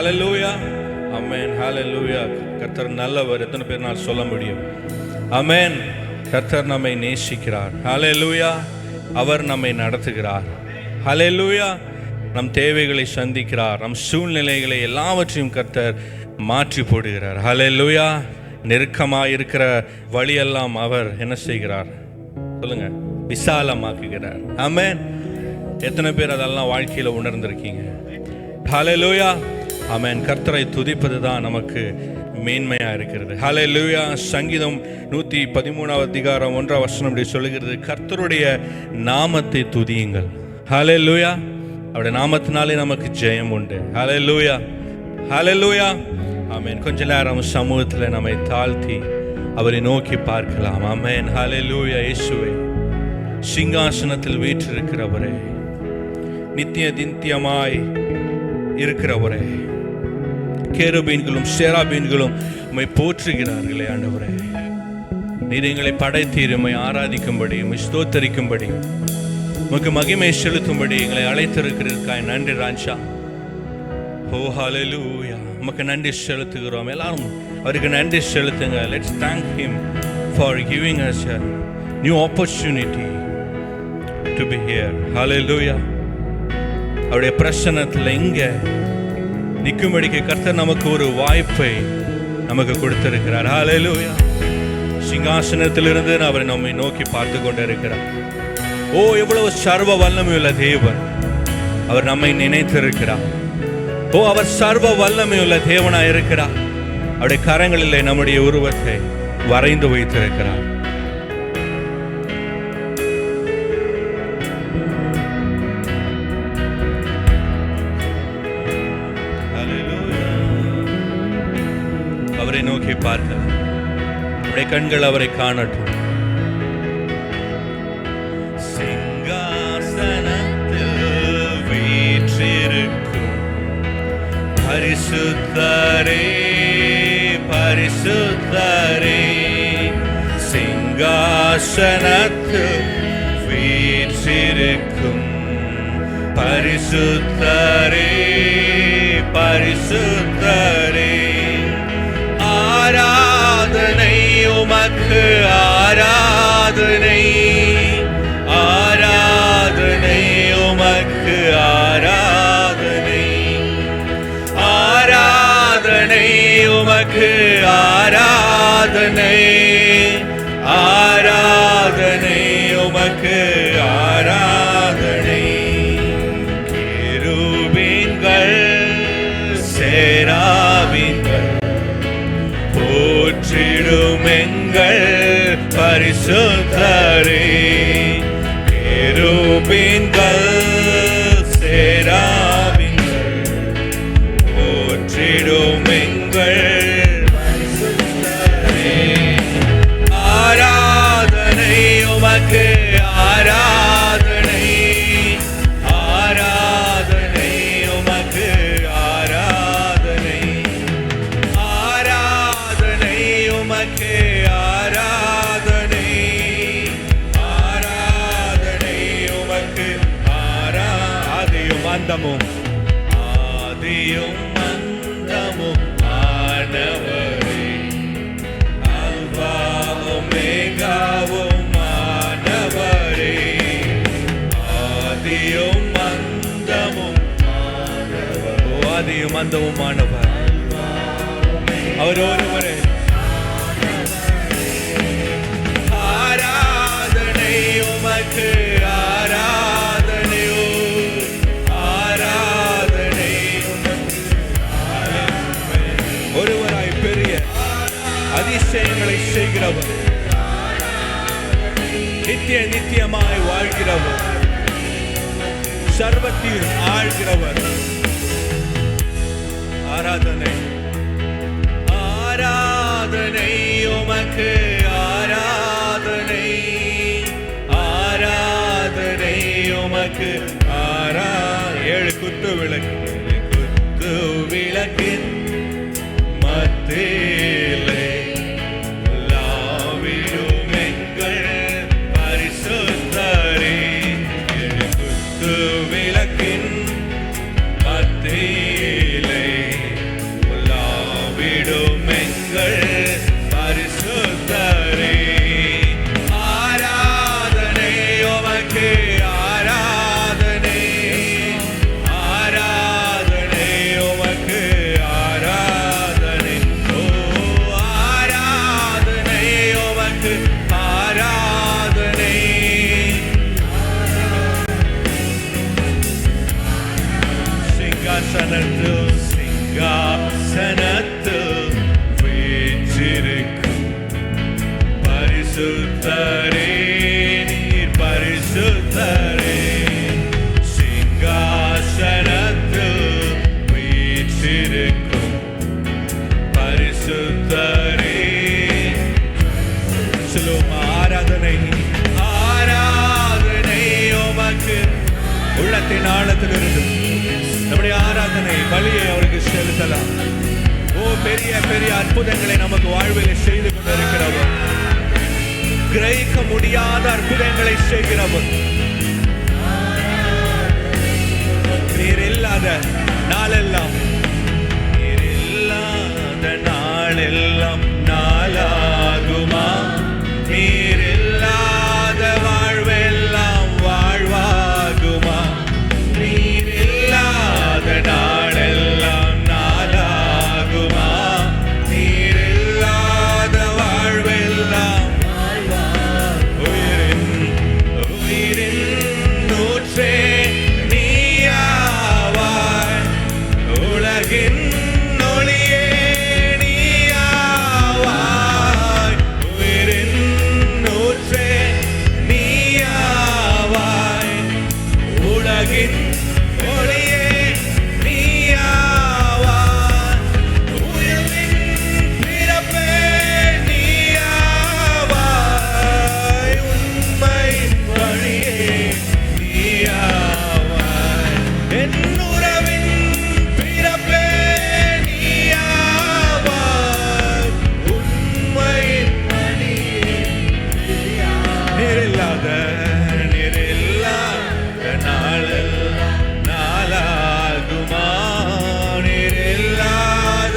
ஹல்லேலூயா, ஆமென், ஹல்லேலூயா. கர்த்தர் நல்லவர். எத்தனை பேர் நான் சொல்ல முடியும்? ஆமென். கர்த்தர் நம்மை நேசிக்கிறார். ஹல்லேலூயா. அவர் நம்மை நடத்துகிறார். ஹல்லேலூயா. நம் தேவைகளை சந்திக்கிறார். நம் சூழ்நிலைகளை எல்லாவற்றையும் கர்த்தர் மாற்றி போடுகிறார். ஹல்லேலூயா. நெருக்கமாக இருக்கிற வழியெல்லாம் அவர் என்ன செய்கிறார் சொல்லுங்க? விசாலமாக்குகிறார். ஆமென். எத்தனை பேர் அதெல்லாம் வாழ்க்கையில் உணர்ந்திருக்கீங்க? ஹல்லேலூயா, ஆமென். கர்த்தரை துதிப்பது தான் நமக்கு மேன்மையாக இருக்கிறது. ஹல்லேலூயா. சங்கீதம் 113 1 இப்படி சொல்லுகிறது, கர்த்தருடைய நாமத்தை துதியுங்கள். ஹல்லேலூயா. அவருடைய நாமத்தினாலே நமக்கு ஜெயம் உண்டு. ஹல்லேலூயா, ஹல்லேலூயா, ஆமென். கொஞ்ச நேரம் சமூகத்தில் நம்மை தாழ்த்தி அவரை நோக்கி பார்க்கலாம். ஆமென், ஹல்லேலூயா. இயேசுவே, சிங்காசனத்தில் வீற்றிருக்கிறவரே, நித்தியமாய் இருக்கிறவரே, கேருபீன்களும் சேராபீன்களும் உம்மை போற்றுகிறார்களே. ஆண்டவரே, நீர் எங்களை படைத்தீர் உம்மை ஆராதிக்கும்படி, உம்மை ஸ்தோத்தரிக்கும்படி, உமக்கு மகிமை செலுத்தும்படி எங்களை அழைத்திருக்கிறதுக்காய் நன்றி ராஜா. ஓ ஹல்லேலூயா. உமக்கு நன்றி செலுத்துகிறோம். எல்லாரும் அவருக்கு நன்றி செலுத்துங்க. Let's thank him for giving us a new opportunity to be here. ஹல்லேலூயா. அவருடைய பிரசன்னத்தில் இங்கே நிற்கும்படிக்கு கர்த்தர் நமக்கு ஒரு வாய்ப்பை நமக்கு கொடுத்திருக்கிறார். ஹல்லேலூயா. சிங்காசனத்திலிருந்து அவரை நம்மை நோக்கி பார்த்து கொண்டு இருக்கிறார். ஓ, எவ்வளவு சர்வ வல்லமையுள்ள தேவன் அவர் நம்மை நினைத்திருக்கிறார். ஓ, அவர் சர்வ வல்லமையுள்ள தேவனாய் இருக்கிறார். அவருடைய கரங்களிலே நம்முடைய உருவத்தை வரைந்து வைத்திருக்கிறார். அவரை நோக்கி பார்க்க அவருடைய கண்கள் அவரை காணட்டும். பரிசுத்தரே, பரிசுத்தரே, சிங்காசனத்தில் வீற்றிருக்கும் பரிசுத்தரே, பரிசுத்தரே, ஆராதனை உமக்கு, ஆராதனை, ஆராதனை உமக்கு, ஆராதனை, ஆராதனை உமக்கு, ஆராதனை, ஆராதனை உமக்கு, ஆராதனை. கேருபீன்கள் சேராபீன்கள் போற்றிடும் எங்கள் பரிசுத்தரே. கேருபீன்கள் சேராபீன்கள் போற்றிடும் எங்கள் பரிசுத்தரே. ஆராதனை உமக்கு, ஆராதனை, ஆராதனை உமக்கு, ஆராதனை, ஆராதனை உமக்கு, ஆராதனை, ஆராதனை உமக்கு, ஆதியும் அந்தமும், ஆதியும் அந்தமும் ஆனவரே, அல்பா ஒமேகாவும் ஆனவரே, ஆதியும் அந்தமும் ஆனவர், ஆதியும் அந்தமும் ஆனவர் அவர் ஒருவரே. ஆராதனை உமக்கு, ஆராதனை, ஆராதனை உமக்கு, ஒருவராய் பெரிய அதிசயங்களை செய்கிறவர், நித்தியமாய் வாழ்கிறவர், சர்வத்தில் ஆழ்கிறவர். ஆராதனை, ஆராதனை உமக்கு, ஆராதனை, ஆராதனை உமக்கு, ஏழு குத்து விளக்கு, குத்து விளக்கின் மத்தியிலே லாவிடும் எங்கள் பரிசுத்தரே. ஏழு குத்து விளக்கின் மத்தியிலே பரிசுத்தரே நீர் பரிசுத்தரே சிங்காசனத்தில் வீற்றிருக்கும் பரிசுத்தரே. சொல்லுவோம், ஆராதனை ஆராதனை உமக்கு. உள்ளத்தின் ஆழத்திலிருந்து நம்முடைய ஆராதனை பலியை அவருக்கு செலுத்தலாம். ஓ, பெரிய பெரிய அற்புதங்களை நமக்கு வாழ்வில் செய்து கொண்டிருக்கிறவர், கிரகிக்க முடியாத அற்புதங்களை செய்கிறவர். நீர் இல்லாத நாளெல்லாம், நீர் இல்லாத நாளெல்லாம் நாளாகுமா? நீர் இல்லாத வாழ்வெல்லாம் வாழ்வாகுமா? நீர் இல்லாத நாளெல்லாம் நாளாகுமா? நீர் இல்லாத வாழ்வெல்லாம் உயிரின் நூற்றே நீயாவாய், உலகின் ஒளியே நீயாவாய், உயிரின் நூற்றே நீயாவாய், உலகின் ஒளியே நீயாவாய், உயிரின் பிறப்பே நீயாவாய், உண்மை வழியே நீயாவாய், என் உறவின் பிறப்பே நீயாவாய், உண்மை வழியே நீயாவாய். நீரில்லாத நாளெல்லாம் நாளாகுமா? நீரில்லாத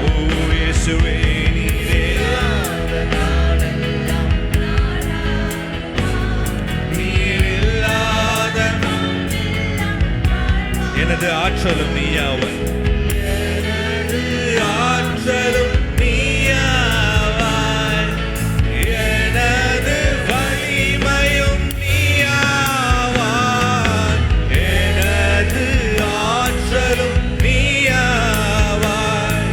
ஓ இயேசுவே, நீரில்லாத நீரில்லாத எனது ஆற்றலும் நீயாவாய், ஆற்றலும் நீயாவாய், எனது வலிமையும் நீயாவாய், எனது ஆற்றலும் நீயாவாய்,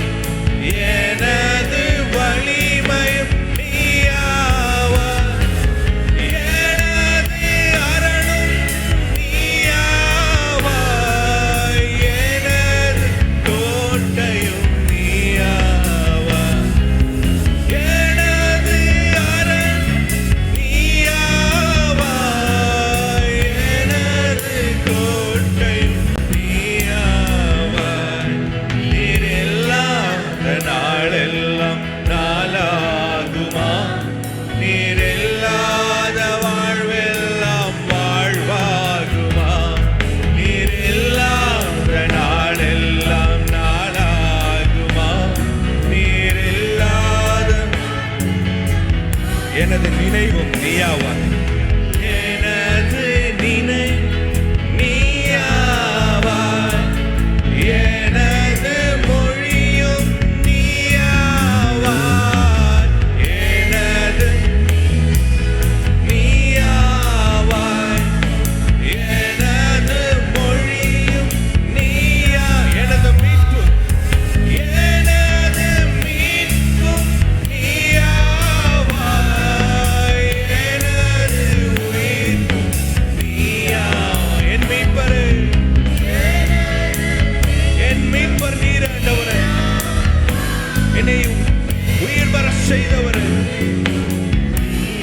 எனது வலிமையும் நீயாவாய், எனது அரணும் நீயாவாய், எனது கோட்டையும் நீயாவாய், எனது அரண் நீயாவாய், எனது கோட்டையும் நீயாவாய். நீர் இல்லாத நாளெல்லாம் நாளாகுமா? நீர் இல்லாத வாழ்வெல்லாம் வாழ்வாகுமா? நீர் இல்லாத நாளெல்லாம் நாளாகுமா? நீர் இல்லாத எனது நினைவும் நீயாவாய், எனது நினை நீயாவாய், எனது மொழியும் நீயாவாய், எனது நீயாவாய், எனது மொழியும் நீயா, எனது மீட்பு, எனது மீட்பும் நீயாவாய், எனது உயிர்ப்பும் நீயா. என் மீட்பரே, என் மீட்பர் நீர் ஆண்டவரே, என்னை உயிர் வர செய்தவரே.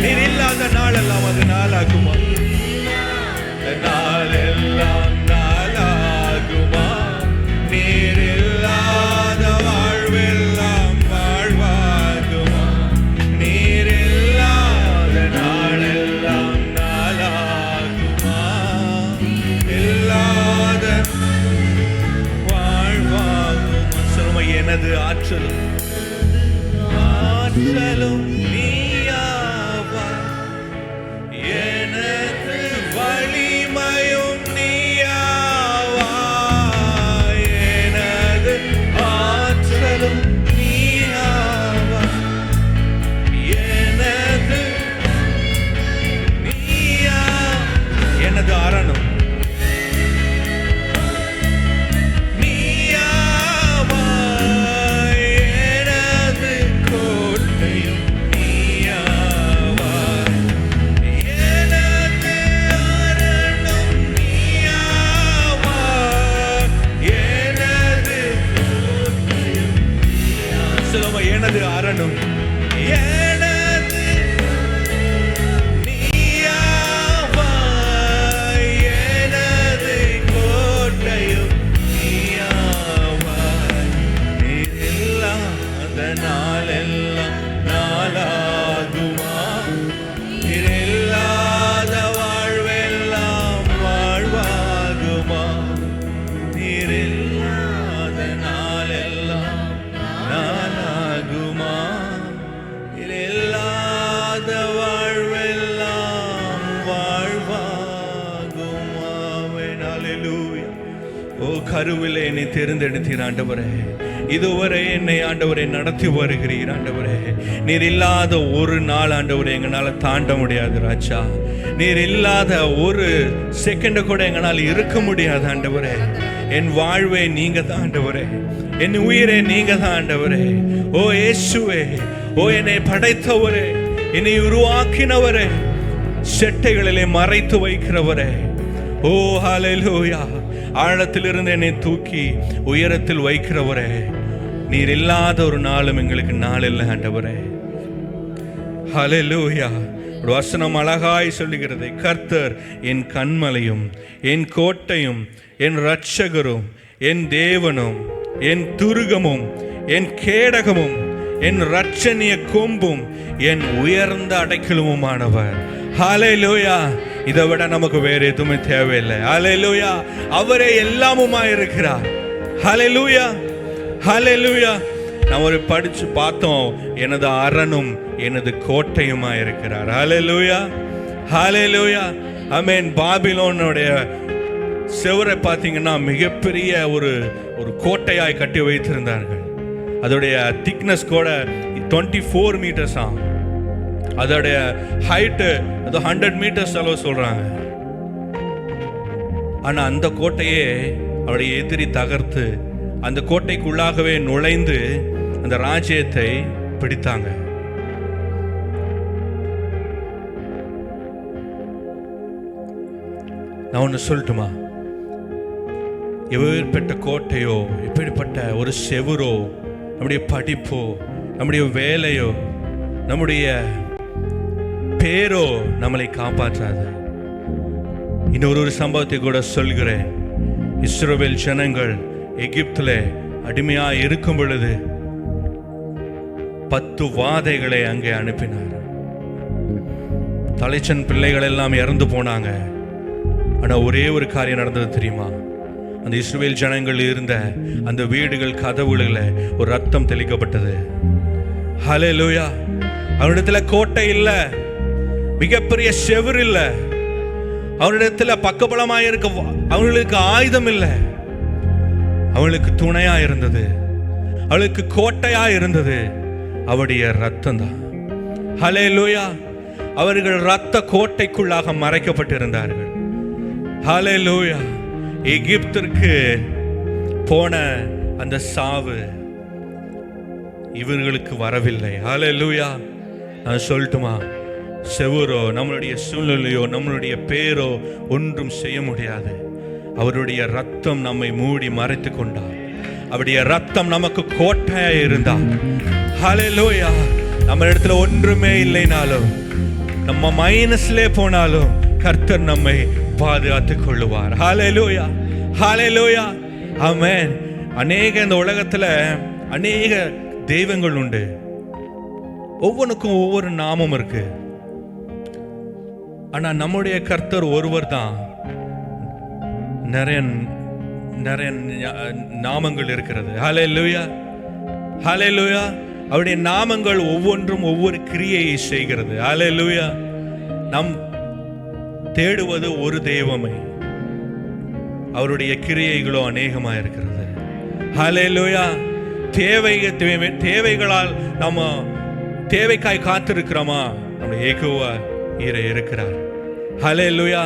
நீர் இல்லாத நாளெல்லாம் அது நாளாகுமா? நாளெல்லாம் நாளாகுமா? நீர் இல்லாத வாழ்வெல்லாம் வாழ்வாகுமா? நீர் இல்லாத நாளெல்லாம் நாளாகுமா? இல்லாத வாழ்வாகுமா? சொல்லுமா, எனது ஆற்றலும் ஆற்றலும் நீயாவாய், எனது வலிமையும் நீயாவாய், எனது ஆற்றலும் நீயாவாய், எனது நீயா, எனது அரணும் நீயாவாய், எனது கோட்டை எனது அரணும் எனது நீயாவாய், எனது கோட்டையும் நீயாவாய். நீர் இல்லாத நாளெல்லாம் நாளாகுமா, நீர் இல்லாத வாழ்வெல்லாம் வாழ்வாகுமா, நீர் இல்லாத நாளெல்லாம் நாளாகுமா, நீர் இல்லாத வாழ்வெல்லாம் வாழ்வாகுமா. ஹல்லேலூயா. ஓ கருவிலே என்னை தேர்ந்தெடுத்தீர் ஆண்டவரே, இதுவரை என்னை ஆண்டவரை நடத்தி வருகிறீர் ஆண்டவரே. நீர் இல்லாத ஒரு நாள் ஆண்டவரை எங்களால் தாண்ட முடியாது ராஜா. நீர் இல்லாத ஒரு செகண்ட் கூட எங்களால் இருக்க முடியாது ஆண்டவரே. என் வாழ்வே நீங்க தான் ஆண்டவரே, என் உயிரே நீங்க தான் ஆண்டவரே. ஓ இயேசுவே, ஓ என்னை படைத்தவரே, என்னை உருவாக்கினவரே, செட்டைகளிலே மறைத்து வைக்கிறவரே. ஓ ஹல்லேலூயா. ஆழத்திலிருந்து என்னை தூக்கி உயரத்தில் வைக்கிறவரே, நீர் இல்லாத ஒரு நாளும் எங்களுக்கு நாள் இல்லை ஆண்டவரே. ஹல்லேலூயா. ஒரு வசனம் அழகாய் சொல்லுகிறது, கர்த்தர் என் கன்மலையும் என் கோட்டையும் என் இரட்சகரும் என் தேவனும் என் துருகமும் என் கேடகமும் என் இரட்சணிய கொம்பும் என் உயர்ந்த அடைக்கலமுமானவர். ஹல்லேலூயா. இதை விட நமக்கு வேற எதுவுமே தேவையில்லை. ஹல்லேலூயா. அவரே எல்லாமுமாய் இருக்கிறார். ஹல்லேலூயா, ஹல்லேலூயா. நாம் ஒரு படிச்சு பார்த்தோம், எனது அரணும் எனது கோட்டையுமா இருக்கிறார். ஹல்லேலூயா, ஹல்லேலூயா. ஆமென். பாபிலோனுடைய செவரை பார்த்தீங்கன்னா மிகப்பெரிய ஒரு கோட்டையாய் கட்டி வைத்திருந்தார்கள். அதோடைய திக்னஸ் கூட 24 மீட்டர்ஸ் ஆகும். அதோடைய ஹைட்டு 100 மீட்டர்ஸ் அளவு சொல்றாங்க. ஆனா அந்த கோட்டையே அவருடைய எதிரி தகர்த்து அந்த கோட்டைக்குள்ளாகவே நுழைந்து அந்த ராஜ்யத்தை பிடித்தாங்க. நான் ஒன்று சொல்லட்டுமா? எப்பேற்பட்ட கோட்டையோ, எப்படிப்பட்ட ஒரு செவரோ, நம்முடைய படிப்போ, நம்முடைய வேலையோ, நம்முடைய பேரோ நம்மளை காப்பாற்றாது. இன்னொரு சம்பவத்தை கூட சொல்கிறேன். இஸ்ரவேல் ஜனங்கள் எகிப்தில் அடிமையாக இருக்கும் பொழுது 10 வாதைகளை அங்கே அனுப்பினார். தலைச்சன் பிள்ளைகள் எல்லாம் இறந்து போனாங்க. ஆனால் ஒரே ஒரு காரியம் நடந்தது தெரியுமா? அந்த இஸ்ரவேல் ஜனங்கள் இருந்த அந்த வீடுகள் கதவுகளில் ஒரு ரத்தம் தெளிக்கப்பட்டது. ஹல்லேலூயா. அவரிடத்துல கோட்டை இல்லை, மிகப்பெரிய செவர் இல்லை, அவரிடத்துல பக்கபலமாக இருக்க அவர்களுக்கு ஆயுதம் இல்லை. அவளுக்கு துணையா இருந்தது, அவளுக்கு கோட்டையா இருந்தது அவருடைய ரத்தம் தான். ஹல்லேலூயா. அவர்கள் ரத்த கோட்டைக்குள்ளாக மறைக்கப்பட்டிருந்தார்கள். ஹல்லேலூயா. எகிப்திற்கு போன அந்த சாவு இவர்களுக்கு வரவில்லை. ஹல்லேலூயா. நான் சொல்லட்டுமா? செவரோ, நம்மளுடைய சூழ்நிலையோ, நம்மளுடைய பேரோ ஒன்றும் செய்ய முடியாது. அவருடைய ரத்தம் நம்மை மூடி மறைத்து கொண்டார். அவருடைய ரத்தம் நமக்கு கோட்டையா இருந்தார். ஹல்லேலூயா. நம்ம இடத்துல ஒன்றுமே இல்லைனாலும், நம்ம மைனஸ்லே போனாலும் கர்த்தர் நம்மை பாதுகாத்துக் கொள்ளுவார். ஹல்லேலூயா, ஹல்லேலூயா, ஆமென். இந்த உலகத்துல அநேக தெய்வங்கள் உண்டு. ஒவ்வொன்றுக்கும் ஒவ்வொரு நாமம் இருக்கு. ஆனா நம்முடைய கர்த்தர் ஒருவர் தான். நிறைய நாமங்கள் இருக்கிறது. ஹல்லேலூயா, ஹல்லேலூயா. அவருடைய நாமங்கள் ஒவ்வொன்றும் ஒவ்வொரு கிரியையை செய்கிறது. ஹல்லேலூயா. நாம் தேடுவது ஒரு தெய்வமே, அவருடைய கிரியைகளோ அநேகமாக இருக்கிறது. ஹல்லேலூயா. தேவைகளால் நம்ம தேவைக்காய் காத்திருக்கிறோமா? நம்ம யெகோவா இருக்கிறார். ஹல்லேலூயா.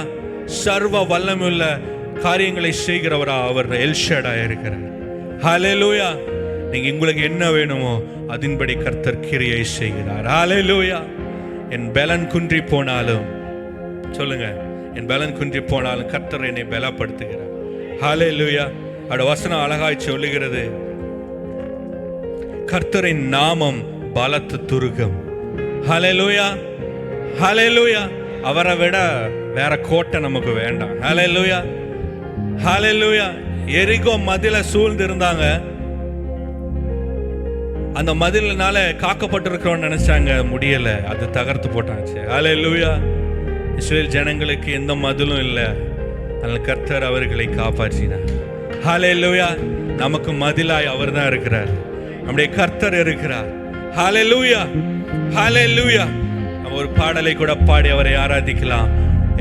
சர்வ வல்லமையுள்ள காரியங்களை செய்கிறவரா அவர் எல்ஷடாய் இருக்கிறார். ஹல்லேலூயா. நீங்க உங்களுக்கு என்ன வேணுமோ அதன்படி கர்த்தர் கிரியை செய்கிறார். ஹல்லேலூயா. என் பலன் குன்றி போனாலும், சொல்லுங்க, என் பலன் குன்றி போனாலும் கர்த்தர் என்னை பலப்படுத்துகிறார். ஹல்லேலூயா. அவருடைய வசனம் அழகாய் சொல்லுகிறது, கர்த்தரின் நாமம் பலத்த துருகம். ஹல்லேலூயா, ஹல்லேலூயா. அவரை விட வேற கோட்டை நமக்கு வேண்டாம். ஹல்லேலூயா, ஹல்லேலூயா. எரிகோ மதில சூழ்ந்து இருந்தாங்க. அந்த மதிலினால காக்கப்பட்டிருக்கிறோம்னு நினைச்சாங்க, முடியல, அது தகர்த்து போட்டாச்சு. ஹல்லேலூயா. இஸ்ரவேல் ஜனங்களுக்கு எந்த மதிலும் இல்லை, அதனால கர்த்தர் அவர்களை காப்பாற்றினார். ஹல்லேலூயா. நமக்கு மதிலாய் அவர் தான் இருக்கிறார், நம்முடைய கர்த்தர் இருக்கிறார். ஹல்லேலூயா, ஹல்லேலூயா. நம்ம ஒரு பாடலை கூட பாடி அவரை ஆராதிக்கலாம்.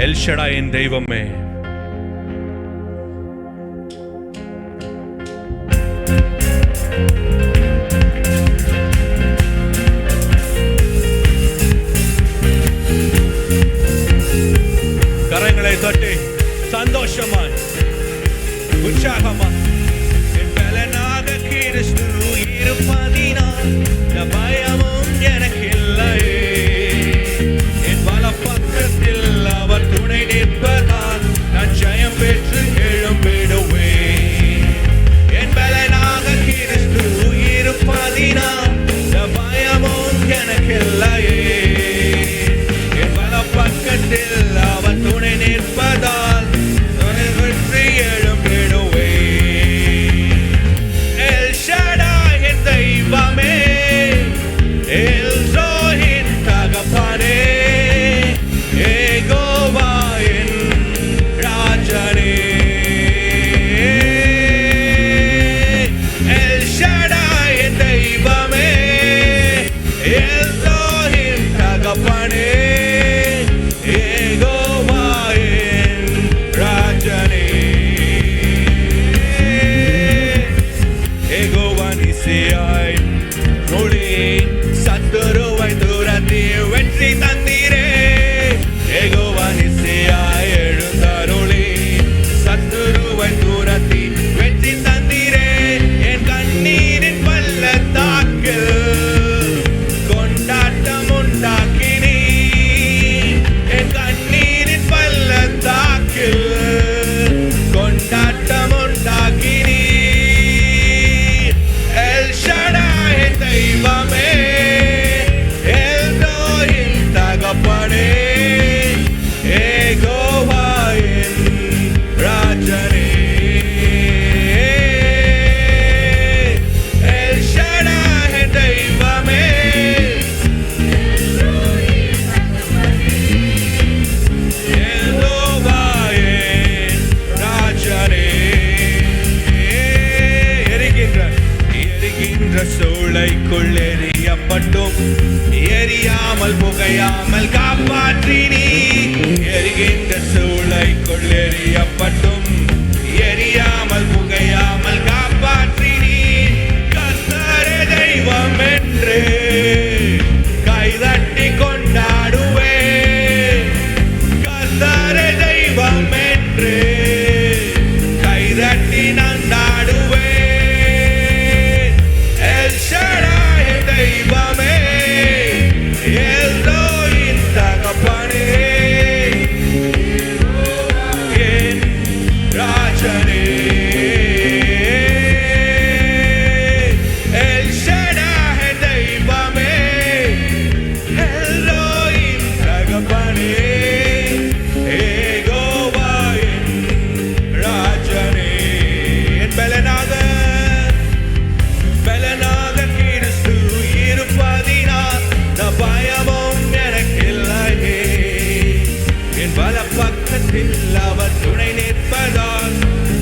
எல் ஷடாய் என் தெய்வமே. கரங்களை தட்டி சந்தோஷமாய் உற்சாகமா என் பலனாக கிறிஸ்து இருப்பதினால் பயமும் எனக்கு இல்லையே. என் வலப்பக்கத்தில் அவர் துணை நிற்பதால் நான் ஜெயம் பெற்று எழும்பிடுவேன். என் பலனாக கிறிஸ்து இருப்பதினால் பயமும் எனக்கு இல்லையே. என் வலப்பக்கத்தில் அவர் துணை நிற்பதால் வெற்றி எழும்பிடுவேன். எல் ஷடாய் என் தெய்வமே, எல் ரோஹின் தகப்பனே, யெகோவா என் ராஜனே. எல் ஷடாய் என் தெய்வமே, எல் ரோஹின் தகப்பனே, யெகோவா என் ராஜனே. யெகோவா நிசியாய் மொழி சத்துருவை துரத்தி வெற்றி தந்தீரே. யெகோவா நிசியாய் எழுந்தருளி சத்துருவை துரத்தி வெற்றி தந்தீரே. என் கண்ணீரின் பள்ளத்தாக்கில் கொண்டாட்டம் உண்டாக்கினீ. என் கண்ணீரின் பள்ளத்தாக்கில் கொண்டாட்டம் உண்டாக்கினீ. எல் ஷடாய் என் தெய்வமே, எல் ரோஹின் தகப்பனே, யெகோவா என் ராஜனே. எல் ஷடாய் என் தெய்வமே, யெகோவா என் ராஜனே. எரிகின்ற சூளைக்குள் எரியப்பட்டும் எரியாமல் புகையாமல் காப்பாற்றினீ. எரிகின்ற சூளைக்குள் எரியப்பட்டும் எரியாமல் புகையாமல் காப்பாற்றினீ. கர்த்தரே தெய்வம் என்று கைதட்டி கொண்டாடுவே. கர்த்தரே தெய்வம் என்று கைதட்டி நந்தாடுவே. எல் ஷடாய் என் தெய்வமே, எல் ரோஹின் தகப்பனே, என் ராஜனே. எல் ஷடாய் என் தெய்வமே, எல் ரோஹின் தகப்பனே, யெகோவா என் ராஜனே. என் பலனாக கிறிஸ்து இருப்பதினால் பயமும் எனக்கு இல்லையே. என் வலப்பக்கத்தில் அவர் துணை நிற்பதால்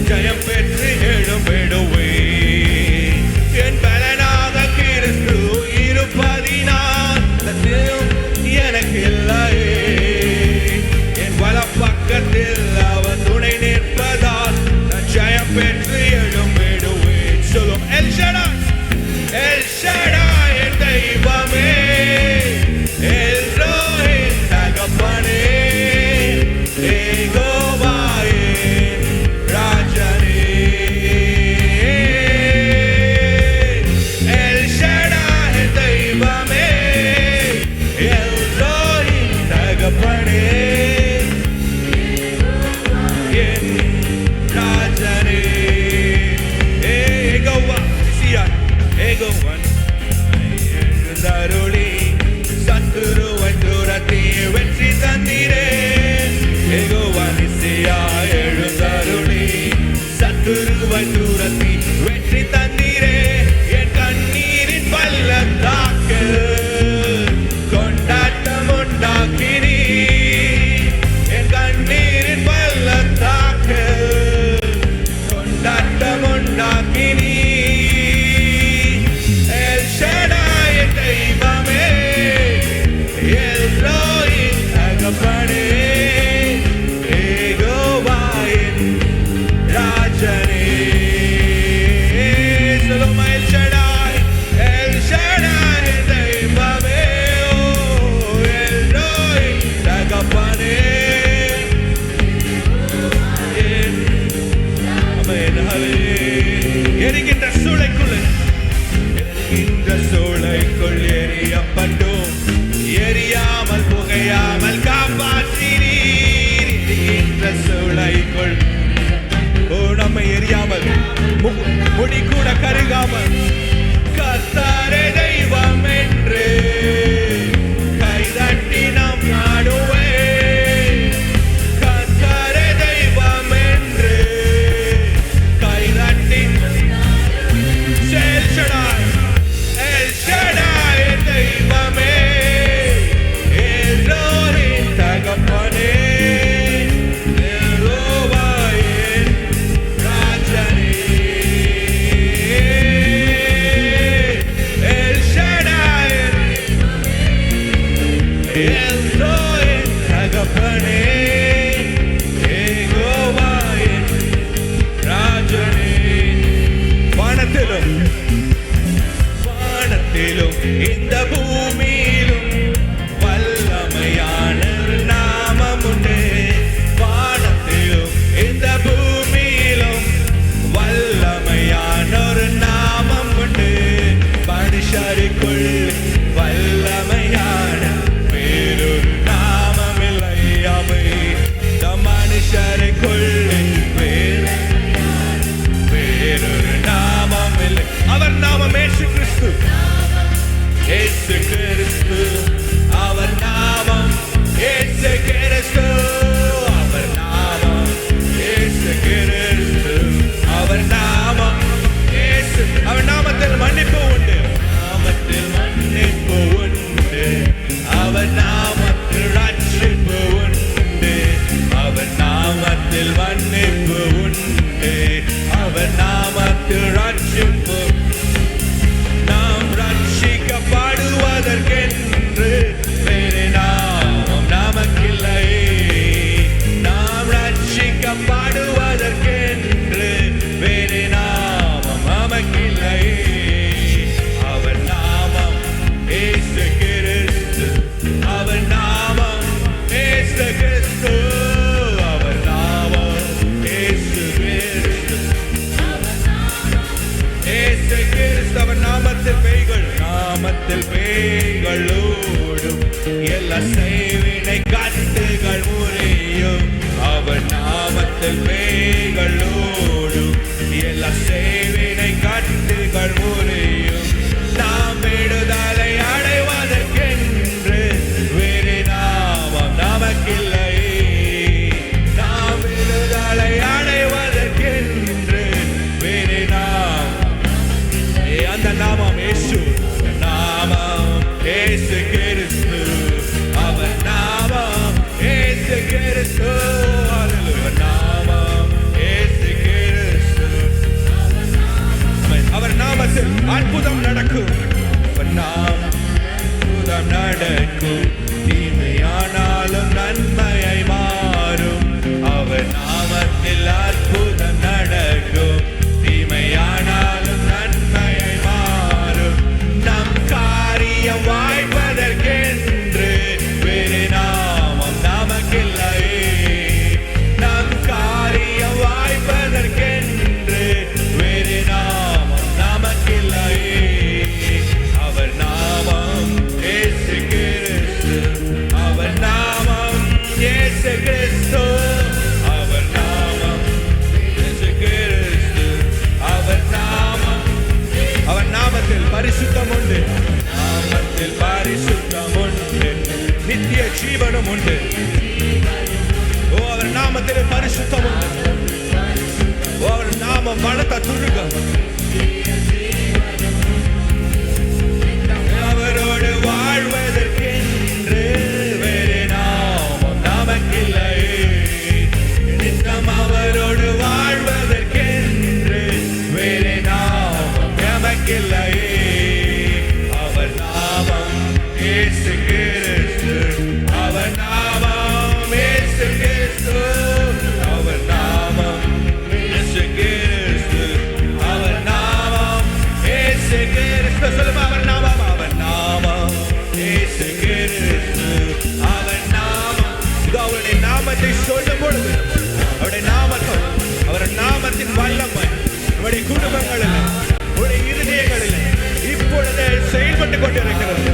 ஜெயம் பெற்று எழும்பிடுவேன். என் பலனாக கிறிஸ்து இருப்பதினால் எனக்கு இல்லையே. என் வலப்பக்கத்தில் அவர் துணை நிற்பதால் ஜெயம் பெற்று எழும்பிடுவேன். சொல்லும் எல் ஷடாய், எல் ஷடாய் என் தெய்வமே, எல் ரோஹின் தகப்பனே, யெகோவா எல்லா செய்வினை கட்டுகள் முறியும், அவர் நாமத்தில் பேய்கள் ஓடும். எல்லா செய்வினை கட்டுகள் முறியும், நாம் விடுதலை அடைவதற்கென்று வேறு நாமம் நமக்கில்லை. நாம் விடுதலை அடைவதற்கென்று வேறு நாமம், அந்த நாமம் இயேசு, நாமம் இயேசு கிறிஸ்து, அவர் நாமம் இயேசு கிறிஸ்து. ஹல்லேலூயா. நாமம் இயேசு கிறிஸ்து. அவர் நாமத்தில் அற்புதம் நடக்கும். அவர் நாமம் அற்புதம் நடக்கும். தீமையானாலும் நன்மையை மாறும். அவர் நாமத்தில் அற்புதம் நடக்கும். தீமையானாலும் நன்மையை மாறும். நம் காரியம் வாய்ப்பதற்கென்று வேறு நாமம் நமக்கில்லை. நம் காரியம் வாய்ப்பதற்கென்று வேறு நாமம் நமக்கில்லை. அவர் நாமம் இயேசு கிறிஸ்து, அவர் நாமம் இயேசு கிறிஸ்து, அவர் நாமம் இயேசு கிறிஸ்து, அவர் நாமம். அவர் நாமத்தில் பரிசுத்தம் உண்டு, நாமத்தில் பரிசுத்தம் உண்டு, நித்திய ஜீவனும் உண்டு. ஓ, அவர் நாமத்தில் பரிசுத்தம் உண்டு. ஓ, அவர் நாமம் பலத்த துருகம். அவரோடு வாழ்வதற்கென்று வேறு நாமம் நமக்கில்லை. நித்தம் அவரோடு வாழ்வதற்கென்று வேறு நாமம் நமக்கில்லை. அவர் நாமம் இயேசு கிறிஸ்து, அவர் நாமம் இயேசு கிறிஸ்து, அவர் நாமம் இயேசு கிறிஸ்து, அவர் நாமம் இயேசு கிறிஸ்து. சொல்லுமா, அவர் நாமம், அவர் நாமம் இயேசு கிறிஸ்து, அவர் நாமம். இது அவருடைய நாமத்தை சொல்லும் பொழுது அவருடைய நாமத்தை, அவர் நாமத்தின் வல்லமை அவருடைய குடும்பங்களில், அவருடைய இருதயங்களில் இப்பொழுது செயல்பட்டு கொண்டிருக்கிறது.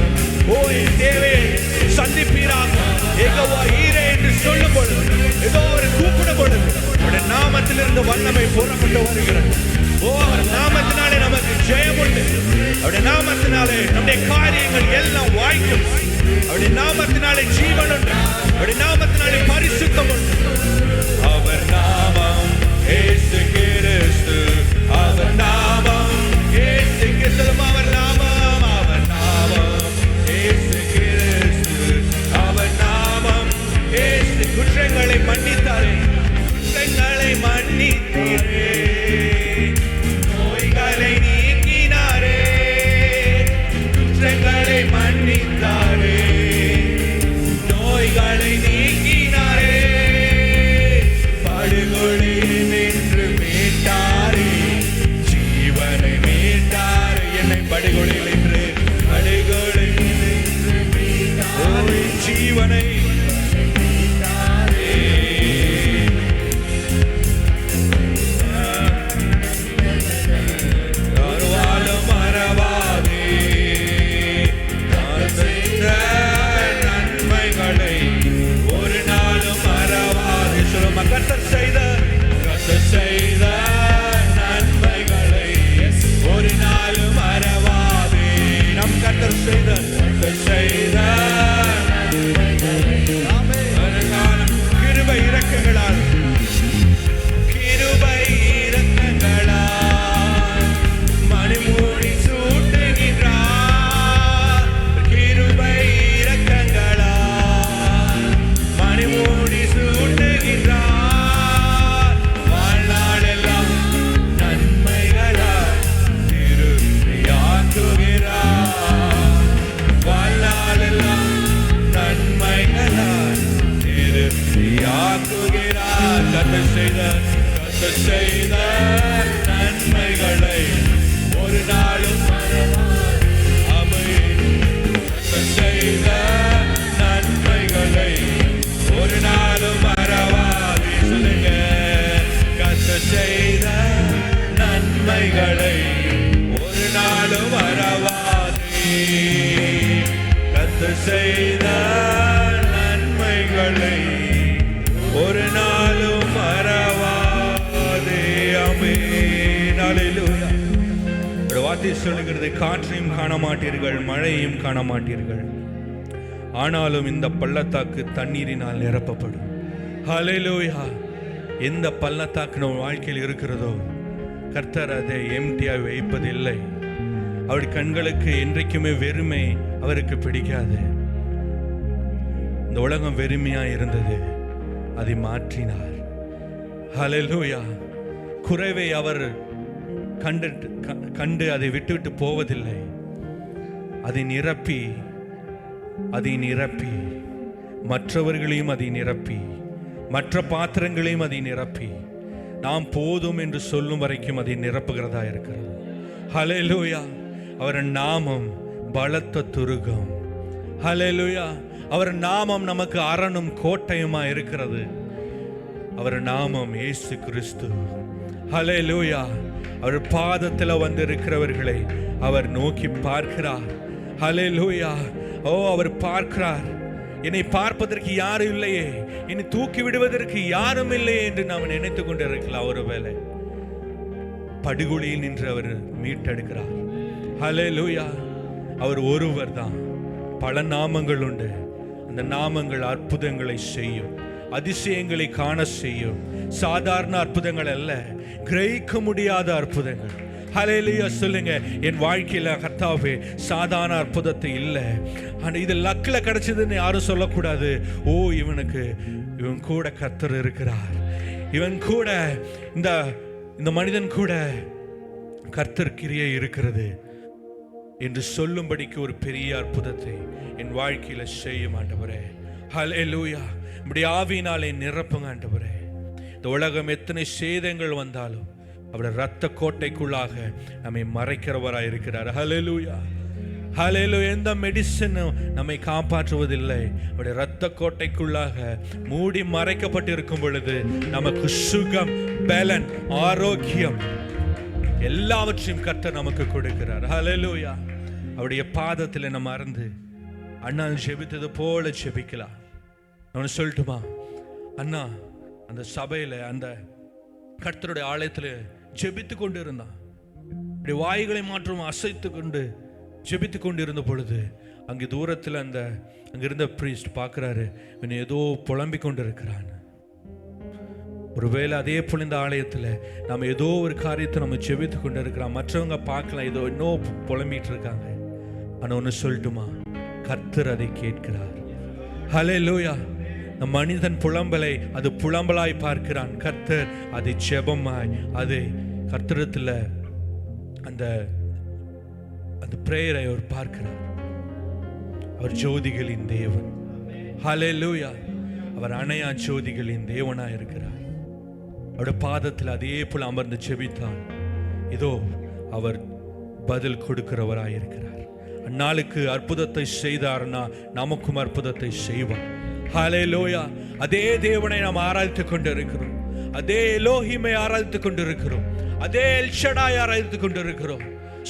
ஓ, என் தேவையை சந்திப்பீராக யெகோவா ஈரே என்று சொல்லும் பொழுது, ஏதோ ஒரு கூப்பிடும் பொழுது அவருடைய நாமத்திலிருந்து வல்லமை புறப்பட்டு வருகிறது. ஓ, அவர் நாமத்தினாலே நமக்கு ஜெயம் உண்டு. அவருடைய நாமத்தினாலே நம்முடைய காரியங்கள் எல்லாம் வாய்க்கும். அவருடைய நாமத்தினாலே ஜீவன் உண்டு. அவருடைய நாமத்தினாலே பரிசுத்தம் உண்டு. அவர் நாமம் இயேசு கிறிஸ்து, அவர் நாமம் இயேசு கிறிஸ்து, அவர் நாமம், அவர் நாமம் இயேசு கிறிஸ்து, அவர் நாமம் இயேசு. குற்றங்களை மன்னித்தாரே, குற்றங்களை மன்னித்தீரே, நோய்களை நீக்கினாரே, குற்றங்களை மன்னித்தாரே, நோய்களை நீக்கினாரே, படுகொலையில் நின்று மீட்டாரே, ஜீவனை மீட்டாரே. என்னை படுகொலையில் நின்று, படுகொலையில் நின்று மீட்டாரே, ஜீவனை மீட்டாரே. யாராலும் மறவாதே, நான் செய்த நன்மைகளை ஒரு நாளும் மறவாதே. சொல்லுமா, கர்த்தர் செய்த நன்மைகளை ஒரு நாளும் மறவாதே. நம் கர்த்தர் செய்த கிருபை இரக்கங்களால், கிருபை இரக்கங்களால் மணிமூடி சூட்டுகின்றார். கிருபை இரக்கங்களால் மணிமூடி சூட்டுகின்றார். வாழ்நாளெல்லாம் நன்மைகளால் திருப்தியாக்குகிறார். வாழ்நாளெல்லாம் நன்மைகளால் திருப்தியாக்குகிறார். கர்த்தர் செய்த நன்மைகளை ஒரு நாளும் மறவாதே. ஆமென். கர்த்தர் செய்த நன்மைகளை ஒரு நாளும் மறவாதே. சொல்லுங்க, கர்த்தர் செய்த நன்மைகளை ஒரு நாளும் மறவாதே. கர்த்தர் செய்த எங்களை ஒரு நாளும் மறவாதே. ஆமென். அல்லேலூயா. ஒரு வார்த்தை சொல்லுகிறது, காற்றையும் காண மாட்டீர்கள், மழையையும் காண மாட்டீர்கள், ஆனாலும் இந்த பள்ளத்தாக்கு தண்ணீரினால் நிரப்பப்படும். ஹல்லேலூயா. எந்த பள்ளத்தாக்கு நம்ம வாழ்க்கையில் இருக்கிறதோ கர்த்தர் அதை எம்டியாக வைப்பதில்லை. அவருடைய கண்களுக்கு என்றைக்குமே வெறுமை அவருக்கு பிடிக்காது. இந்த உலகம் வெறுமையா இருந்தது, அதை மாற்றினார். ஹல்லேலூயா. குறைவை அவர் கண்டு அதை விட்டு போவதில்லை. அதை நிரப்பி மற்றவர்களையும் அதை நிரப்பி, மற்ற பாத்திரங்களையும் அதை நிரப்பி, நாம் போதும் என்று சொல்லும் வரைக்கும் அதை நிரப்புகிறதா இருக்கிறது. ஹல்லேலூயா. அவர் நாமம் பலத்த துருகம். ஹல்லேலூயா. அவர் நாமம் நமக்கு அரணும் கோட்டையுமா இருக்கிறது. அவர் நாமம் இயேசு கிறிஸ்து. ஹல்லேலூயா. அவர் பாதத்தில் வந்திருக்கிறவர்களை அவர் நோக்கி பார்க்கிறார். ஹல்லேலூயா. அவர் பார்க்கிறார். என்னை பார்ப்பதற்கு யாரும் இல்லையே, என்னை தூக்கி விடுவதற்கு யாரும் இல்லையே என்று நாம் நினைத்து கொண்டிருக்கலாம். ஒரு வேளை படுகொலியில் நின்று அவர் மீட்டெடுக்கிறார். ஹல்லேலூயா. அவர் ஒருவர் தான். பல நாமங்கள் உண்டு. அந்த நாமங்கள் அற்புதங்களை செய்யும், அதிசயங்களை காண செய்யும். சாதாரண அற்புதங்கள் அல்ல, கிரகிக்க முடியாத அற்புதங்கள். ஹல்லேலூயா. சொல்லுங்க, என் வாழ்க்கையில கர்த்தாவே சாதாரண அற்புதத்தை இல்லை, ஆனால் இது லக்கில் கிடைச்சதுன்னு யாரும் சொல்லக்கூடாது. இவன் கூட கர்த்தர் இருக்கிறார், இவன் கூட இந்த மனிதன் கூட கர்த்தர் கிரியை இருக்கிறது என்று சொல்லும்படிக்கு ஒரு பெரிய அற்புதத்தை என் வாழ்க்கையில செய்யும் ஆண்டவரே. ஹல்லேலூயா. இப்படி ஆவியினாலே நிரப்புங்க ஆண்டவரே. இந்த உலகம் எத்தனை சேதங்கள் வந்தாலும் அவருடைய இரத்த கோட்டைக்குள்ளாக நம்மை மறைக்கிறவராய் இருக்கிறார். ஹல்லேலூயா. ஹல்லேலூயா. எந்த மெடிசனும் நம்மை காப்பாற்றுவதில்லை. அவருடைய இரத்த கோட்டைக்குள்ளாக மூடி மறைக்கப்பட்டிருக்கும் பொழுது நமக்கு சுகம், பலன், ஆரோக்கியம் எல்லாவற்றையும் கர்த்தர் நமக்கு கொடுக்கிறார். ஹல்லேலூயா. அவருடைய பாதத்தில் நம்ம அறந்து அண்ணா ஜெபித்தது போல ஜெபிக்கலாம். நான் சொல்லட்டுமா? அண்ணா அந்த சபையில அந்த கர்த்தருடைய ஆலயத்தில் ஜெபித்து கொண்டு இருந்தான். அப்படி வாய்களை மாற்றம் அசைத்து கொண்டு ஜெபித்து கொண்டு இருந்த பொழுது அங்கே தூரத்தில் அங்க இருந்த பிரீஸ்ட் பார்க்கிறாரு, இவன் ஏதோ புலம்பிக் கொண்டு இருக்கிறான். ஒருவேளை அதே போல இந்த ஆலயத்தில் நம்ம ஏதோ ஒரு காரியத்தை நம்ம ஜெபித்து கொண்டு இருக்கிறோம். மற்றவங்க பார்க்கலாம், ஏதோ இன்னும் புலம்பிட்டு இருக்காங்க. ஆனால் ஒன்று சொல்லட்டுமா? கர்த்தர் அதை கேட்கிறார். ஹல்லேலூயா. மனிதன் புலம்பலை அது புலம்பலாய் பார்க்கிறான். கர்த்தர் அதை ஜெபமாய், அதை கர்த்தரத்தில் அந்த பிரேயரை அவர் பார்க்கிறார். அவர் ஜோதிகளின் தேவன். ஹல்லேலூயா. அவர் அணையா ஜோதிகளின் தேவனாய் இருக்கிறார். அவருடைய பாதத்தில் அதே போல அமர்ந்து ஜெபித்தார். இதோ அவர் பதில் கொடுக்கிறவராய் இருக்கிறார். அந்நாளுக்கு அற்புதத்தை செய்தார்னா நமக்கும் அற்புதத்தை செய்வார். ஹல்லேலூயா. அதே தேவனை நாம் ஆராதித்துக் கொண்டிருக்கிறோம். அதே எலோஹிமை ஆராதித்துக் கொண்டிருக்கிறோம். அதே எல் ஷடாய் ஆராதித்துக் கொண்டிருக்கிறோம்.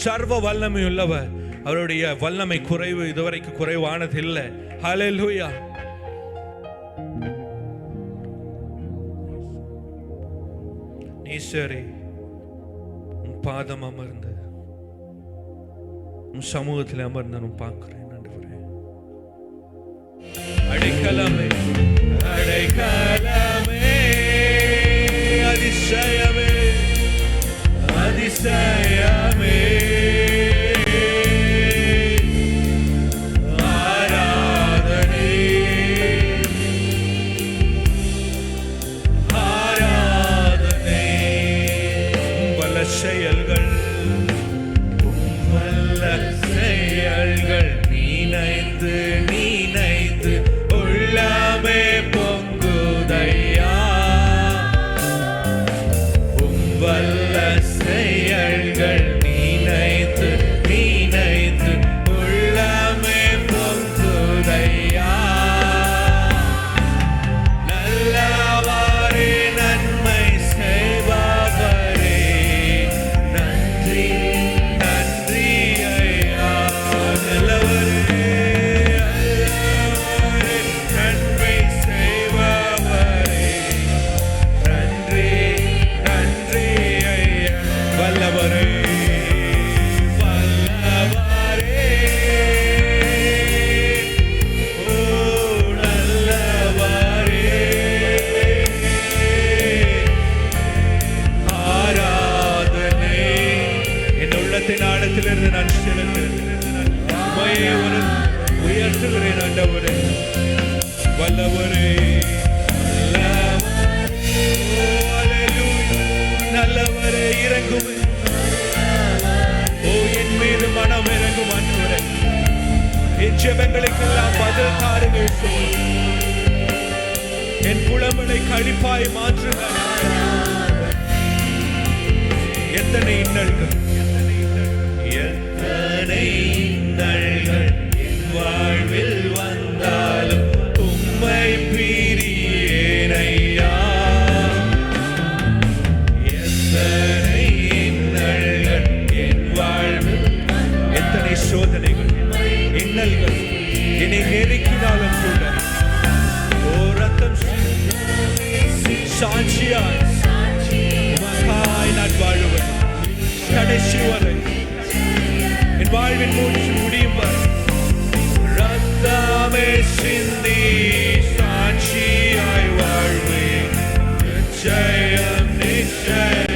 சர்வ வல்லமை உள்ளவர். அவருடைய வல்லமை குறைவு இதுவரைக்கு குறைவானது இல்லை. ஹல்லேலூயா. ஈஸ்வரே, உன் பாதம் அமர்ந்து உன் சமூகத்தில் அமர்ந்து நான் பார்க்கிறேன். அடைக்கலமே, அடைக்கலமே, அதிசயமே, அதிசயமே, ஆராதனை, ஆராதனை, வல்ல செயல்கள், வல்ல செயல்கள் நீனைந்து உள்ளமே பொங்குதையா. வல்ல செயல் தாழ்த்துகிறேன் ஆண்டவரே. வல்லவரே, நல்லவரே, இறங்குமே. ஓ, என் மீது மனம் இறங்கும் ஆண்டவரே. என் ஜெபங்களுக்கெல்லாம் பதில் தாருங்கள் சுவாமி. என் புலம்பலை களிப்பாய் மாற்றுங்கள். எத்தனை இன்னல்கள், எத்தனை இன்னல்கள் என் வாழ்வில் வந்தாலும் உம்மை பிரியேனையா. எத்தனை இன்னல்கள் என் வாழ்வில், எத்தனை சோதனைகள், இன்னல்கள் என்னை நெருக்கினாலும் கூட, ஓ ரத்தம் சாட்சியாய் உமக்காய் நான் வாழுவேன் கடைசி வரை. என் வாழ்வின் மூச்சு முடியும் வரை ரத்தமே சிந்தி சாட்சியாய் வாழ்வேன். நிச்சயம் நிச்சயம்.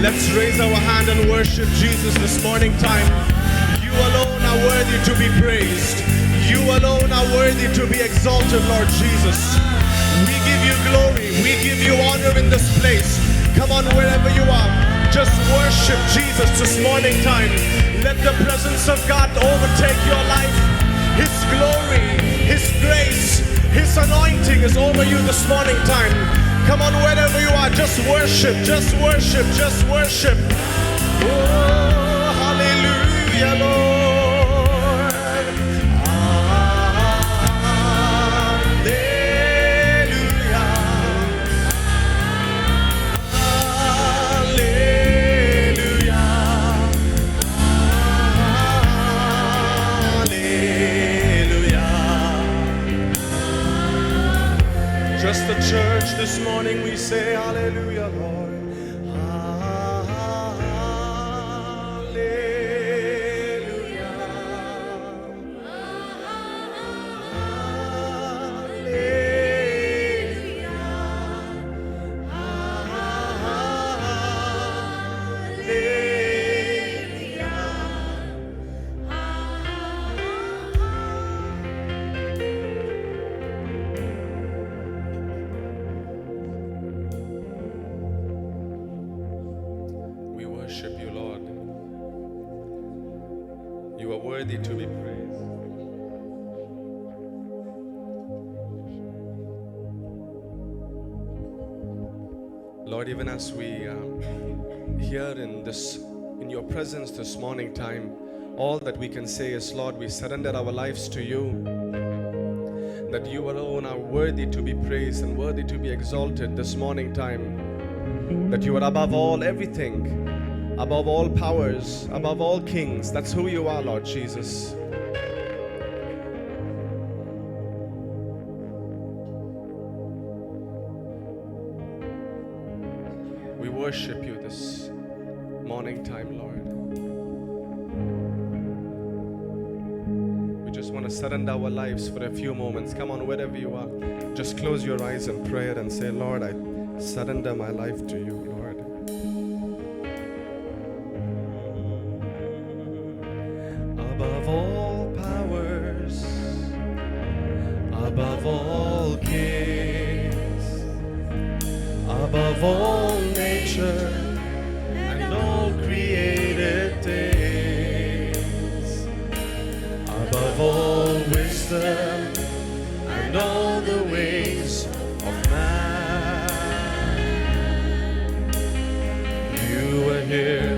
Let's raise our hand and worship Jesus this morning time. You alone are worthy to be praised. You alone are worthy to be exalted, Lord Jesus. We give you glory. We give you honor in this place. Come on, wherever you are, just worship Jesus this morning time. Let the presence of God overtake your life. His glory, His grace, His anointing is over you this morning time. Come on, wherever you are, just worship, just worship, just worship. Oh, hallelujah, Lord. Hallelujah. Hallelujah. Hallelujah. Just the church this morning, we say hallelujah, Lord. You are worthy to be praised. Lord, even as we here in your presence this morning time, all that we can say is, Lord, we surrender our lives to you, that you alone are worthy to be praised and worthy to be exalted this morning time, that you are above all everything, above all powers, above all kings. That's who you are, Lord Jesus. We worship you this morning time, Lord. We just want to surrender our lives for a few moments. Come on, wherever you are, just close your eyes in prayer and say, Lord, I surrender my life to you, Lord. above all nature and all created things, above all wisdom and all the ways of man. You were here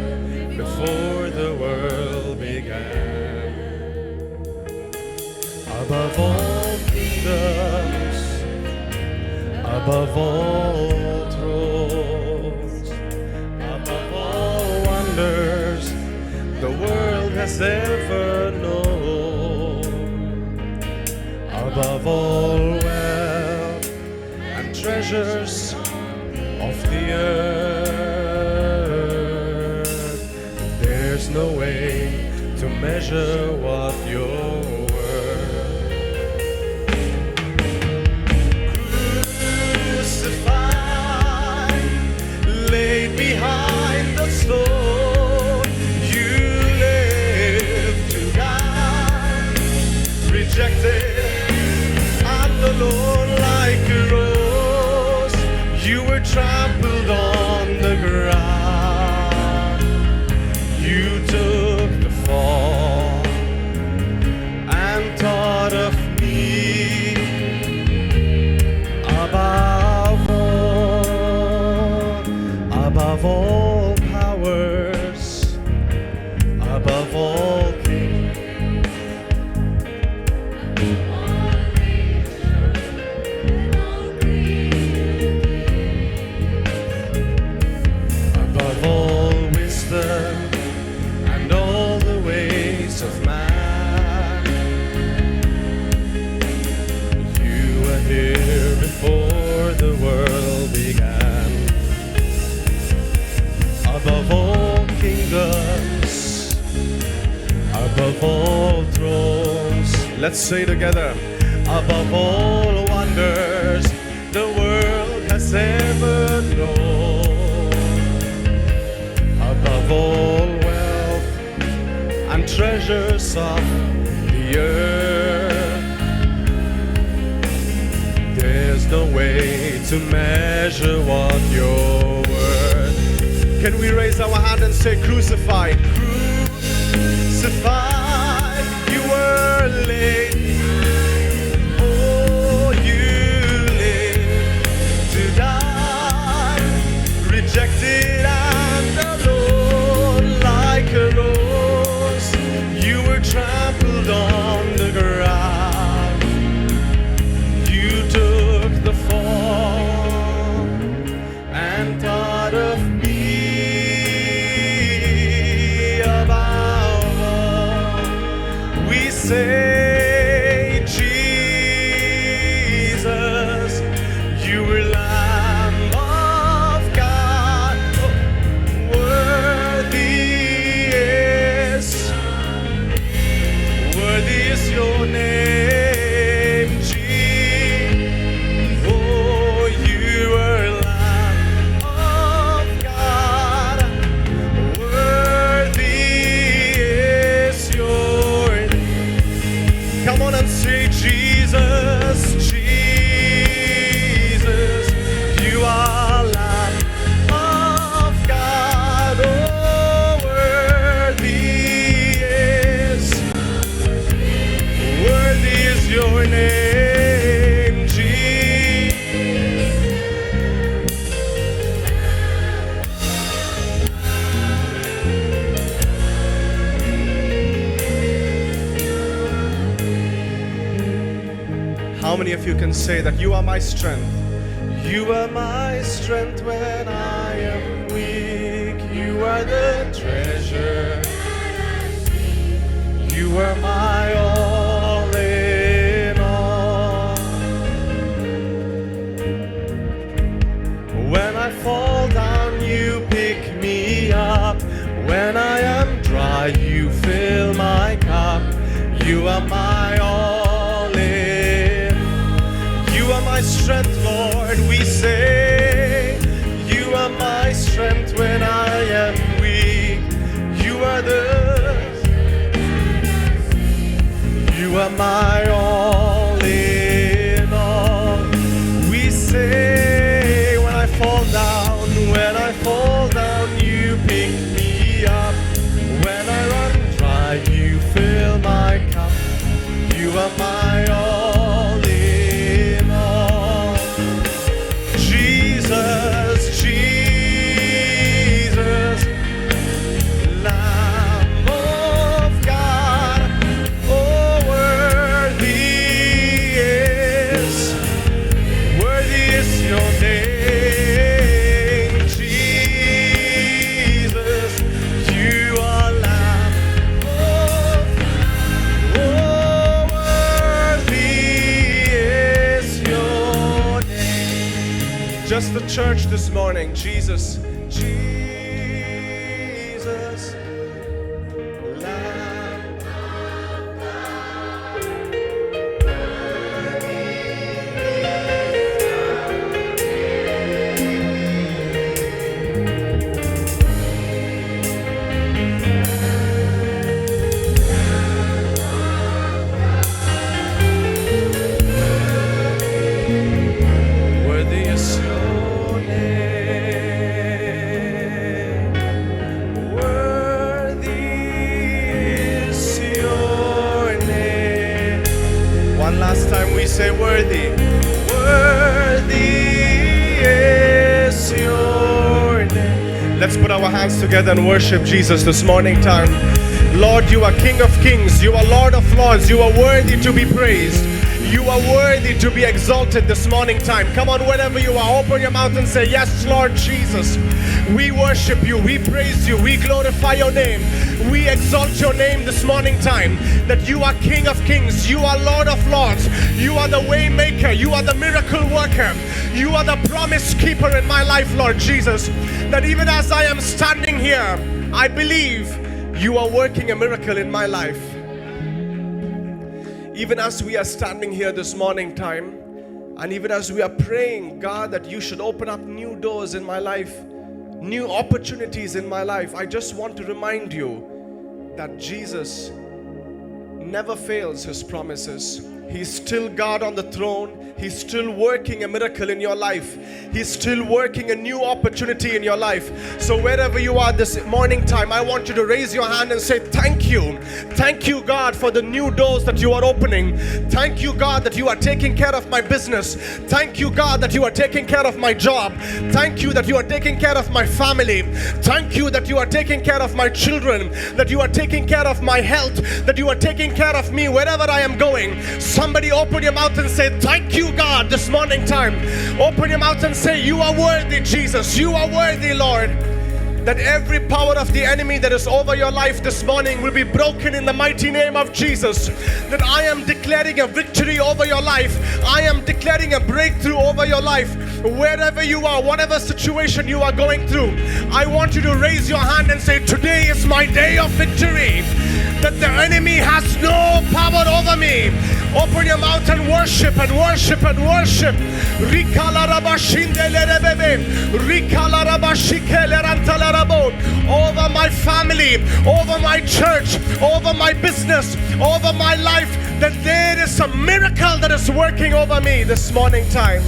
before the world began. Above all kingdoms, above all thrones, above all wonders the world has ever known, above all wealth and treasures of the earth, there's no way to measure what you're worth. Crucified, laid behind the stone, you lived to die, rejected and alone like a rose. You were trampled on the ground. You took the fall and thought of me above all powers, above all kings, above all wisdom and all the ways of man. You were here before the world began. Above all kingdoms, above all thrones, let's say together, above all wonders the world has ever known, above all wealth and treasures of the earth, there's no way to measure what you're worth. Can we raise our hand and say crucified? Crucified, you were laid. Oh, you lived to die, rejected and alone like a rose. You were trampled on the ground. You took the fall and thought of me. Say, Jesus, you were Lamb of God, worthy is your name, Jesus. Oh, you were Lamb of God, worthy is your name. Come on and say, Jesus, Jesus, you are Lamb of God. Oh, worthy is your name, Jesus. How many of you can say that you are my strength? You are my strength when I am weak. You are the treasure. You are my all in all. When I fall down, you pick me up. When I am dry, you fill my cup. You are my all in. You are my strength, Lord, we say. You are my strength when I am weak. You are you are my all in all. We say when I fall down, are my all in all. Jesus, Jesus, Lamb of God, oh worthy is your name, Jesus. You are Lamb of God, oh worthy is your name. Just the church this morning, Jesus, Jesus, Lamb. Worthy is your name. Worthy is your name. One last time we say worthy. Worthy is your name. Let's put our hands together and worship Jesus this morning time. Lord, you are King of Kings. You are Lord of Lords. You are worthy to be praised. You are worthy to be exalted this morning time. Come on, wherever you are, open your mouth and say, yes, Lord Jesus. We worship you, we praise you, we glorify your name. We exalt your name this morning time. That you are King of Kings, you are Lord of Lords. You are the way maker, you are the miracle worker. You are the promise keeper in my life, Lord Jesus. That even as I am standing here, I believe you are working a miracle in my life. Even as we are standing here this morning time, and even as we are praying, God, that you should open up new doors in my life, new opportunities in my life, I just want to remind you that Jesus never fails his promises. He's still God on the throne. He's still working a miracle in your life. He's still working a new opportunity in your life. So wherever you are this morning time, I want you to raise your hand and say, thank you. Thank you, God, for the new doors that you are opening. Thank you, God, that you are taking care of my business. Thank you, God, that you are taking care of my job. Thank you that you are taking care of my family. Thank you that you are taking care of my children, that you are taking care of my health, that you are taking care of me wherever I am going. Somebody open your mouth and say, thank you, God, this morning time. Open your mouth and say, you are worthy, Jesus. You are worthy, Lord. That every power of the enemy that is over your life this morning will be broken in the mighty name of Jesus. That I am declaring a victory over your life. I am declaring a breakthrough over your life. Wherever you are, whatever situation you are going through, I want you to raise your hand and say, today is my day of victory. That the enemy has no power over me. Open your mouth and worship and worship and worship. Over my family, over my church, over my business, over my life, that there is a miracle that is working over me this morning time.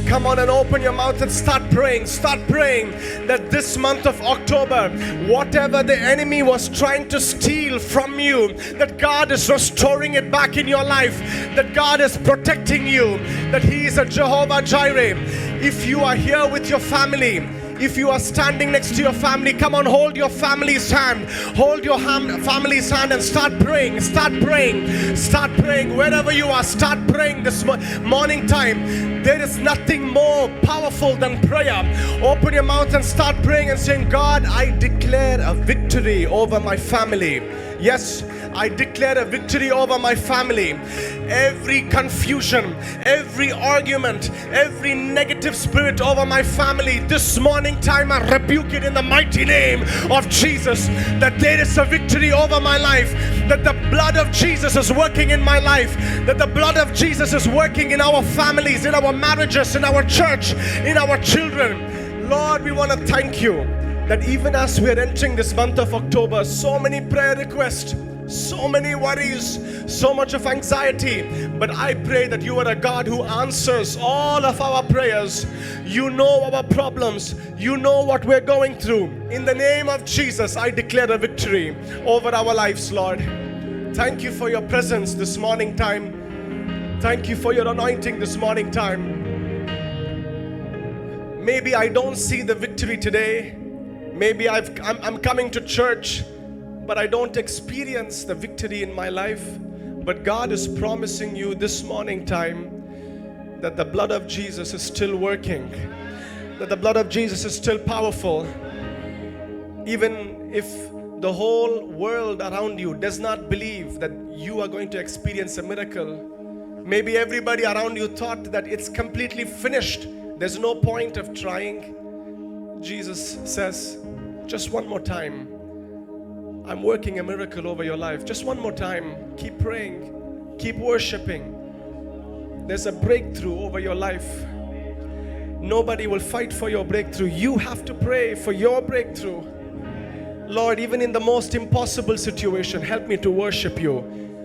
Come on and open your mouth and start praying. Start praying that this month of October, whatever the enemy was trying to steal from you, that God is restoring it back in your life. That God is protecting you. That He is a Jehovah Jireh. If you are here with your family, if you are standing next to your family, come on, hold your family's hand. Hold your family's hand and start praying. Start praying. Start praying. Wherever you are, start praying this morning time. There is nothing more powerful than prayer. Open your mouth and start praying and saying, God, I declare a victory over my family. Yes, I declare a victory over my family. Every confusion, every argument, every negative spirit over my family, this morning time I rebuke it in the mighty name of Jesus. That there is a victory over my life. That the blood of Jesus is working in my life. That the blood of Jesus is working in our families, in our marriages, in our church, in our children. Lord, we want to thank you that even as we are entering this month of October, so many prayer requests, so many worries, so much of anxiety. But I pray that you are a God who answers all of our prayers. You know our problems. You know what we're going through. In the name of Jesus, I declare a victory over our lives, Lord. Thank you for your presence this morning time. Thank you for your anointing this morning time. Maybe I don't see the victory today. Maybe I'm coming to church, but I don't experience the victory in my life. But God is promising you this morning time that the blood of Jesus is still working, that the blood of Jesus is still powerful. Even if the whole world around you does not believe that you are going to experience a miracle, maybe everybody around you thought that it's completely finished, there's no point of trying. Jesus says, just one more time, I'm working a miracle over your life. Just one more time, keep praying, keep worshiping. There's a breakthrough over your life. Nobody will fight for your breakthrough. You have to pray for your breakthrough. Lord, even in the most impossible situation, help me to worship you.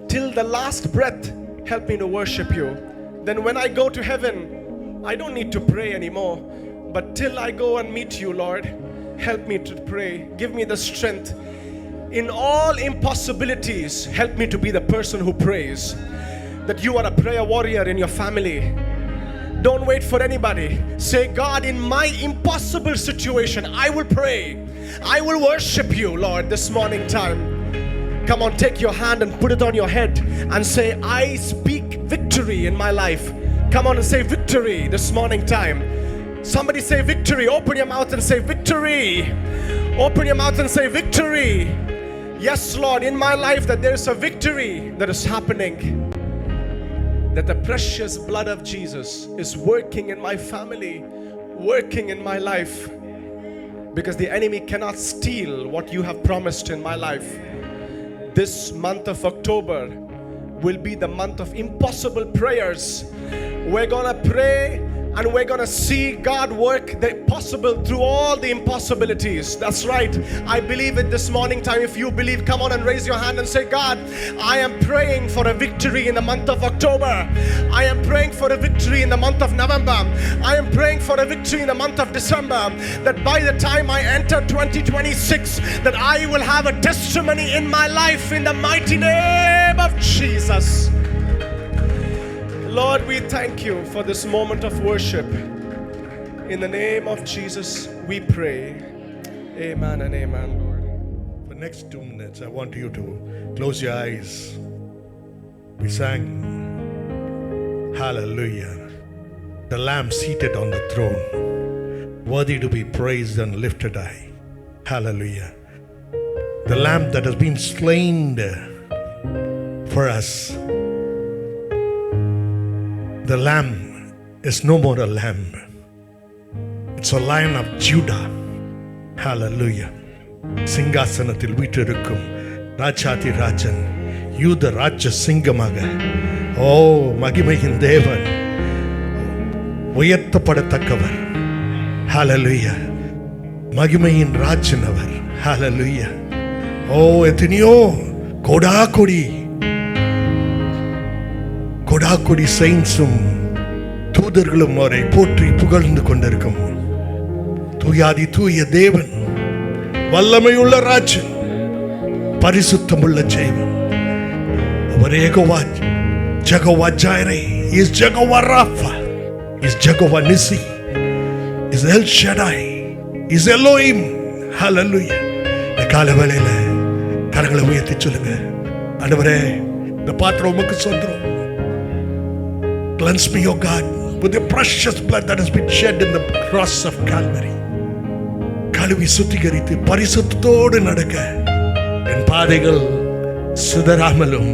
Till the last breath, help me to worship you. Then when I go to heaven, I don't need to pray anymore. But till I go and meet you, Lord, help me to pray. Give me the strength. In all impossibilities, help me to be the person who prays. That you are a prayer warrior in your family. Don't wait for anybody. Say, God, in my impossible situation, I will pray. I will worship you, Lord, this morning time. Come on, take your hand and put it on your head and say, I speak victory in my life. Come on and say victory this morning time. Somebody say victory. Open your mouth and say victory. Open your mouth and say victory. Yes, Lord, in my life that there is a victory that is happening. That the precious blood of Jesus is working in my family, working in my life. Because the enemy cannot steal what you have promised in my life. This month of October will be the month of impossible prayers. We're gonna pray and we're gonna see God work the possible through all the impossibilities. That's right. I believe it this morning time. If you believe, come on and raise your hand and say, God, I am praying for a victory in the month of October. I am praying for a victory in the month of November. I am praying for a victory in the month of December. That by the time I enter 2026, that I will have a testimony in my life in the mighty name of Jesus. Lord, we thank you for this moment of worship. In the name of Jesus, we pray. Amen and amen, Lord. For the next 2 minutes, I want you to close your eyes. We sang, Hallelujah. The Lamb seated on the throne, worthy to be praised and lifted high. Hallelujah. The Lamb that has been slain for us. The Lamb is no more a lamb. It's a Lion of Judah. Hallelujah. சிங்காசனத்தில் வீற்றிருக்கும் ராஜாதி ராஜன், யூத ராஜ சிங்கமாக, ஓ மகிமையின் தேவன், உயர்த்தப்படத்தக்கவர். ஹalleluya. மகிமையின் ராஜன் அவர். ஹalleluya. ஓ எத்தனையோ கொடாக்கொடி செயின்ஸும் தூதர்களும் அவரை போற்றி புகழ்ந்து கொண்டிருக்கும் தூயாதி தூய தேவன், வல்லமையுள்ள ராஜன், பரிசுத்தமுள்ள ஜெயவன். அவர் Jehovah Jireh, is Jehovah Rapha, is Jehovah Nissi, is El Shaddai, is Elohim. Hallelujah. இந்த கால வேளையில கரங்களை உயர்த்தி சொல்லுங்க, ஆண்டவரே இந்த பாத்திரம் உமக்கு சொந்தம். Cleanse me, O God, with the precious blood that has been shed in the cross of Calvary. கழுவி சுத்திகரித்து பரிசுத்தத்தோடு நடக்க என் பாதைகள் சிதறாமலும்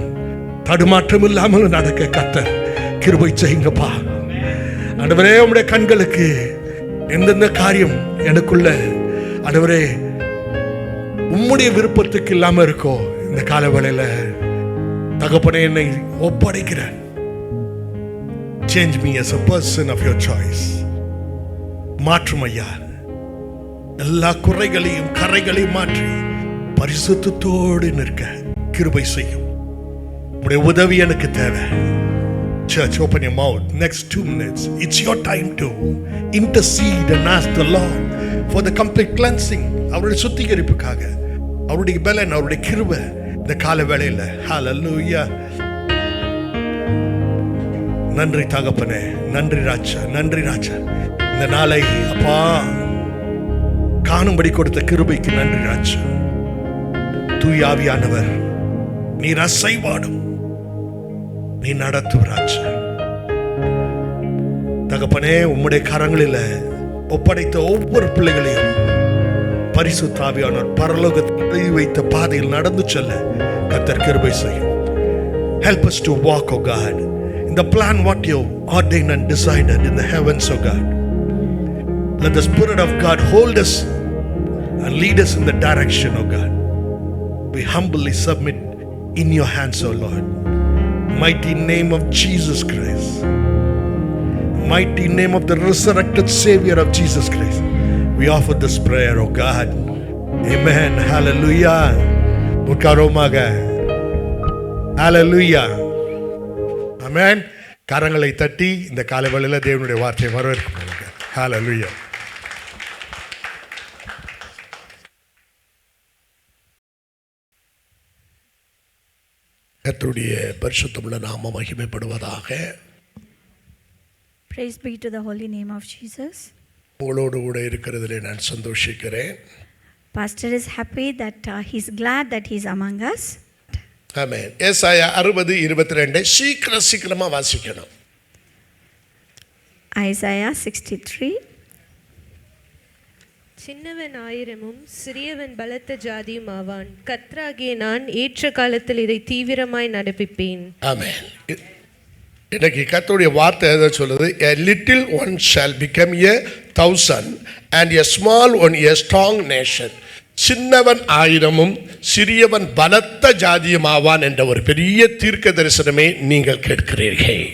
தடுமாற்றம் இல்லாமலும் நடக்க கர்த்தர் கிருபை செய்யுங்கப்பா. ஆண்டவரே, உம்முடைய கண்களுக்கு எந்தெந்த காரியம் எனக்குள்ள ஆண்டவரே உம்முடைய விருப்பத்துக்கு இல்லாம இருக்கோ, இந்த கால வேளையில தகப்பனே என்னை ஒப்படைக்கிறேன். Change me as a person of your choice. மாற்றும் ஐயா, எல்லா குறைகளையும் கரைகளையும் மாற்றி பரிசுத்தத்தோடு நிற்க கிருபை செய்யும். உம்முடைய உதவி எனக்கு தேவை. Church, open your mouth. Next 2 minutes, it's your time to intercede and ask the Lord for the complete cleansing. அவருடைய சுத்திகரிப்புக்காக, அவருடைய பலன், அவருடைய கிருபை இந்த கால வேளையில். ஹல்லேலூயா. நன்றி தகப்பனே, நன்றி ராஜா, நன்றி ராஜா. இந்த நாளை அப்பா காணும்படி கொடுத்த கிருபைக்கு நன்றி ராஜா. தூய ஆவியானவர் நீர் அசைவாடும், நீ நடத்தும் ராஜா. தகப்பனே, உம்முடைய கரங்களில் ஒப்படைத்த ஒவ்வொரு பிள்ளைகளையும் பரிசுத்த ஆவியானவர் பரலோகத்தில் வைத்த பாதையில் நடந்து செல்ல கர்த்தர் கிருபை செய்யும். Help us to walk, O God, in the plan what you ordained and decided in the heavens, O God. Let the Spirit of God hold us and lead us in the direction, O God. We humbly submit in your hands, O Lord. Mighty name of Jesus Christ. Mighty name of the resurrected Savior of Jesus Christ. We offer this prayer, O God. Amen. Hallelujah. Mukaromaga. Hallelujah. Amen. கரங்களை தட்டி இந்த காலை வேளையில் தேவனுடைய வார்த்தையை வரவேற்க. Hallelujah. கர்த்தருடைய பரிசுத்தமுள்ள நாமம் மகிமைப்படுவதாக. Praise be to the holy name of Jesus. உங்களோடு கூட இருக்கிறதிலே நான் சந்தோஷிக்கிறேன். Pastor is happy that he's glad that he's among us. ஆமென். ஏசாயா 60:22 சீக்கிரமா வாசிக்கணும். Isaiah 63. சின்னவன் ஆயிரமும் சிறியவன் பலத்த ஜாதியும் ஆவான். கர்த்தராகிய நான் ஏற்ற காலத்தில் இதை தீவிரமாய் நடப்பிப்பேன். ஆமென். இன்னைக்கு கர்த்தருடைய வார்த்தை எதை சொல்லுது? A little one shall become 1,000 and a small one a strong nation. சின்னவன் ஆயிரமும் சிறியவன் பலத்த ஜாதியும் ஆவான் என்ற ஒரு பெரிய தீர்க்க தரிசனமே நீங்கள் கேட்கிறீர்கள்.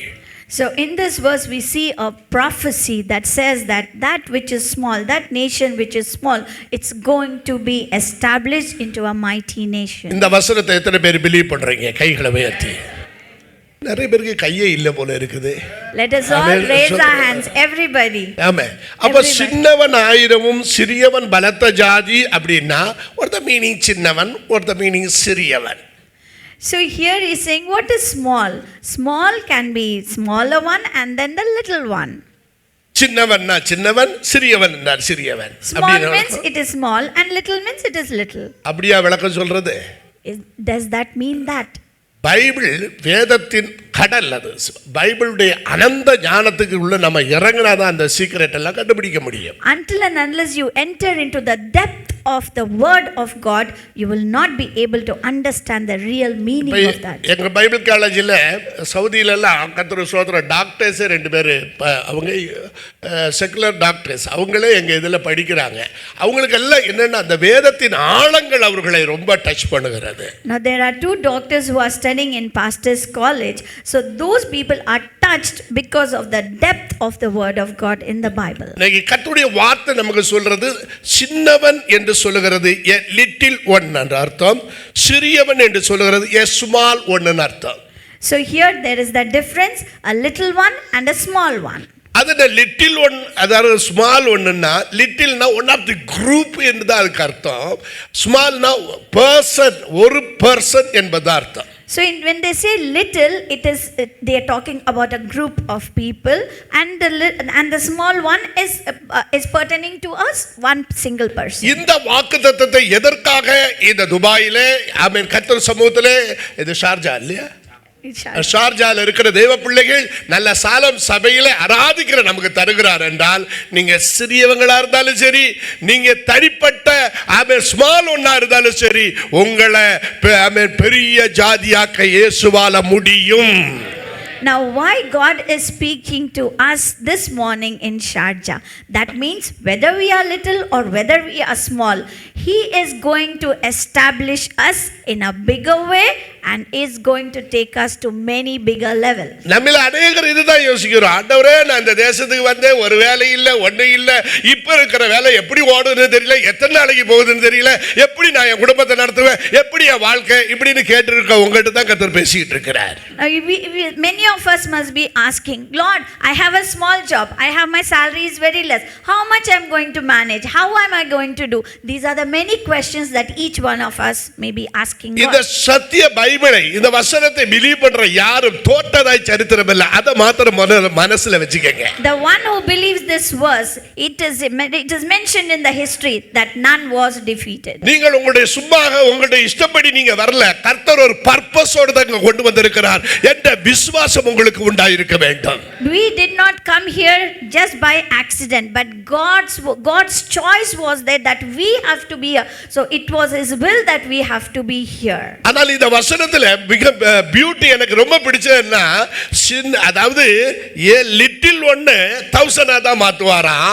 So in this verse we see a prophecy that says that which is small, that nation which is small, it's going to be established into a mighty nation. இந்த வசனத்தை எத்தனை பேர் பிலீவ் பண்றீங்க? கைகளை உயர்த்தி. நிறைய பேருக்கு கையே இல்ல போல இருக்குது. Let us all raise our hands, everybody. ஆமென். அப்ப சின்னவன் ஆயிரமும் சிறியவன் பலத்த ஜாதி அப்படின்னா what the meaning சின்னவன், what the meaning சிறியவன்? So here he's saying what is small? Small can be smaller one and then the little one. சின்னவன்னா சின்னவன், சிறியவன் என்றால் சிறியவன். Small means it is small and little means it is little. அப்படியா விளக்கம் சொல்றது? Does that mean that? Bible வேதத்தின் கடல். அது பைபிளுடைய அனந்த ஞானத்துக்கு உள்ள நம்ம இறங்கினாதான் அந்த சீக்ரெட் எல்லாம் கண்டுபிடிக்க முடியும். Until and unless you enter into the depth of the word of God, you will not be able to understand the real meaning of that. எங்க பைபிள் காலேஜில் சவுதியில எல்லாம் கர்த்தர் சோதர டாக்டர்ஸே 2 பேர், அவங்க செக்குலர் டாக்டர்ஸ், அவங்களே எங்க இதில் படிக்கிறாங்க. அவங்களுக்கு எல்லாம் என்னன்னா அந்த வேதத்தின் ஆழங்கள் அவர்களை ரொம்ப டச் பண்ணுகிறது. Now there are 2 doctors who are studying in pastors college, so those people are touched because of the depth of the word of God in the Bible. இன்னைக்கு கர்த்தருடைய வார்த்தை நமக்கு சொல்றது சின்னவன் என்று சொல்லுகிறது a little one என்ற அர்த்தம், சிறியவன் என்று சொல்லுகிறது a small one என்ற அர்த்தம். So here there is the difference, a little one and a small one. அது லிட்டில் ஒன், அதாவது ஸ்மால் ஒன்னுன்னா லிட்டில்னா ஒன் ஆஃப் தி குரூப் என்று அதுக்கு அர்த்தம். ஸ்மால்னா பர்சன், ஒரு பர்சன் என்பது அர்த்தம். So when they say little, they are talking about a group of people, and the small one is pertaining to us, one single person. இந்த வாக்குத்தத்தத்தை எதற்காக இந்த துபாயிலே ஆமென் கர்த்தர் சமூகத்திலே, இது ஷார்ஜா இல்லையா, ஷார்ஜால இருக்கிற தேவ பிள்ளைகள் நல்ல சாலம் சபையில ஆராதிக்கிற நமக்கு தருகிறார் என்றால், நீங்க சிறியவங்களா இருந்தாலும் சரி, நீங்க தனிப்பட்ட ஆமென் ஸ்மால் ஒன்னா இருந்தாலும் சரி, உங்களை ஆமென் பெரிய ஜாதியாக்க இயேசுவால முடியும். Now why God is speaking to us this morning in Sharjah? That means whether we are little or whether we are small, He is going to establish us in a bigger way and is going to take us to many bigger levels. நம்மள அநேகர் இதுதான் யோசிக்கிறோம். ஆண்டவரே, நான் இந்த தேசத்துக்கு வந்தேன், ஒரு வேலை இல்ல, ஒண்ணு இல்ல, இப்ப இருக்கிற வேலை எப்படி ஓடுதுன்னு தெரியல, எத்தனை நாளைக்கு போகுதுன்னு தெரியல, எப்படி நான் என் குடும்பத்தை நடத்துவேன், எப்படி என் வாழ்க்கை இப்படின்னு கேட்டு இருக்க உங்ககிட்ட தான் கர்த்தர் பேசிட்டு இருக்கிறார். Many of us must be asking, Lord, I have a small job, I have my salary is very less, how much I'm going to manage, how am I going to do? These are the are many questions that each one of us may be asking இந்த God. சத்திய பைபிளை இந்த வசனத்தை believe பண்ற யாரும் தோற்றதாய் சரித்திரம் இல்ல. அதை மாத்திரம் மனசுல வச்சுக்கங்க. The one who believes this verse, it is mentioned in the history that none was defeated. நீங்கள் உங்களுடைய சும்மாக உங்களுடைய இஷ்டப்படி நீங்க வரல. கர்த்தர் ஒரு பர்பஸோட தான் கொண்டு வந்திருக்கிறார் என்ற விசுவாசம் உங்களுக்கு உண்டாயிருக்க வேண்டும். We did not come here just by accident, but God's choice was there that we have to be here. So it was His will that we have to be here. ஆனால் இந்த வசனத்துல மிக பியூட்டி எனக்கு ரொம்ப பிடிச்சதுன்னா, அதாவது a little ஒன்னு 1000 தான் மாத்துவாராம்,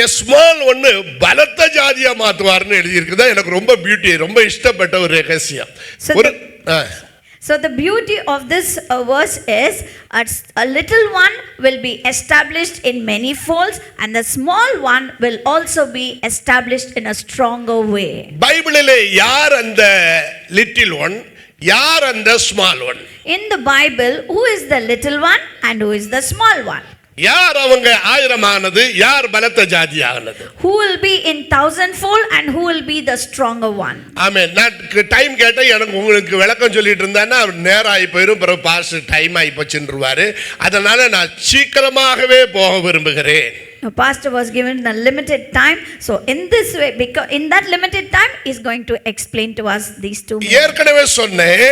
a small ஒன்னு பலத்த ஜாதியா மாத்துவார்னு எழுதி இருக்குது. எனக்கு ரொம்ப பியூட்டி, ரொம்ப இஷ்டப்பட்ட ஒரு ரகசியம். So the beauty of this verse is a little one will be established in many folds, and the small one will also be established in a stronger way. பைபிளிலே யார் அந்த little one, யார் அந்த small one? In the Bible, who is the little one and who is the small one? யார் அவங்க ஆயிரமானது, யார் பலத்த ஜாதியானது? Who will be in 1000-fold and who will be the stronger one? ஆமென். நான் time கேட்டா எனக்கு உங்களுக்கு விளக்கம் சொல்லிட்டு இருந்தான்னா நேரம் ஆகி போயிடும், பிறகு பாஸ் டைம் ஆகி போச்சுன்றுவாரு. அதனால நான் சீக்கிரமாகவே போக விரும்புகிறேன். The pastor was given a limited time, so in this way, because in that limited time, he is going to explain to us these two. ஏற்கனவே சொன்னேன்,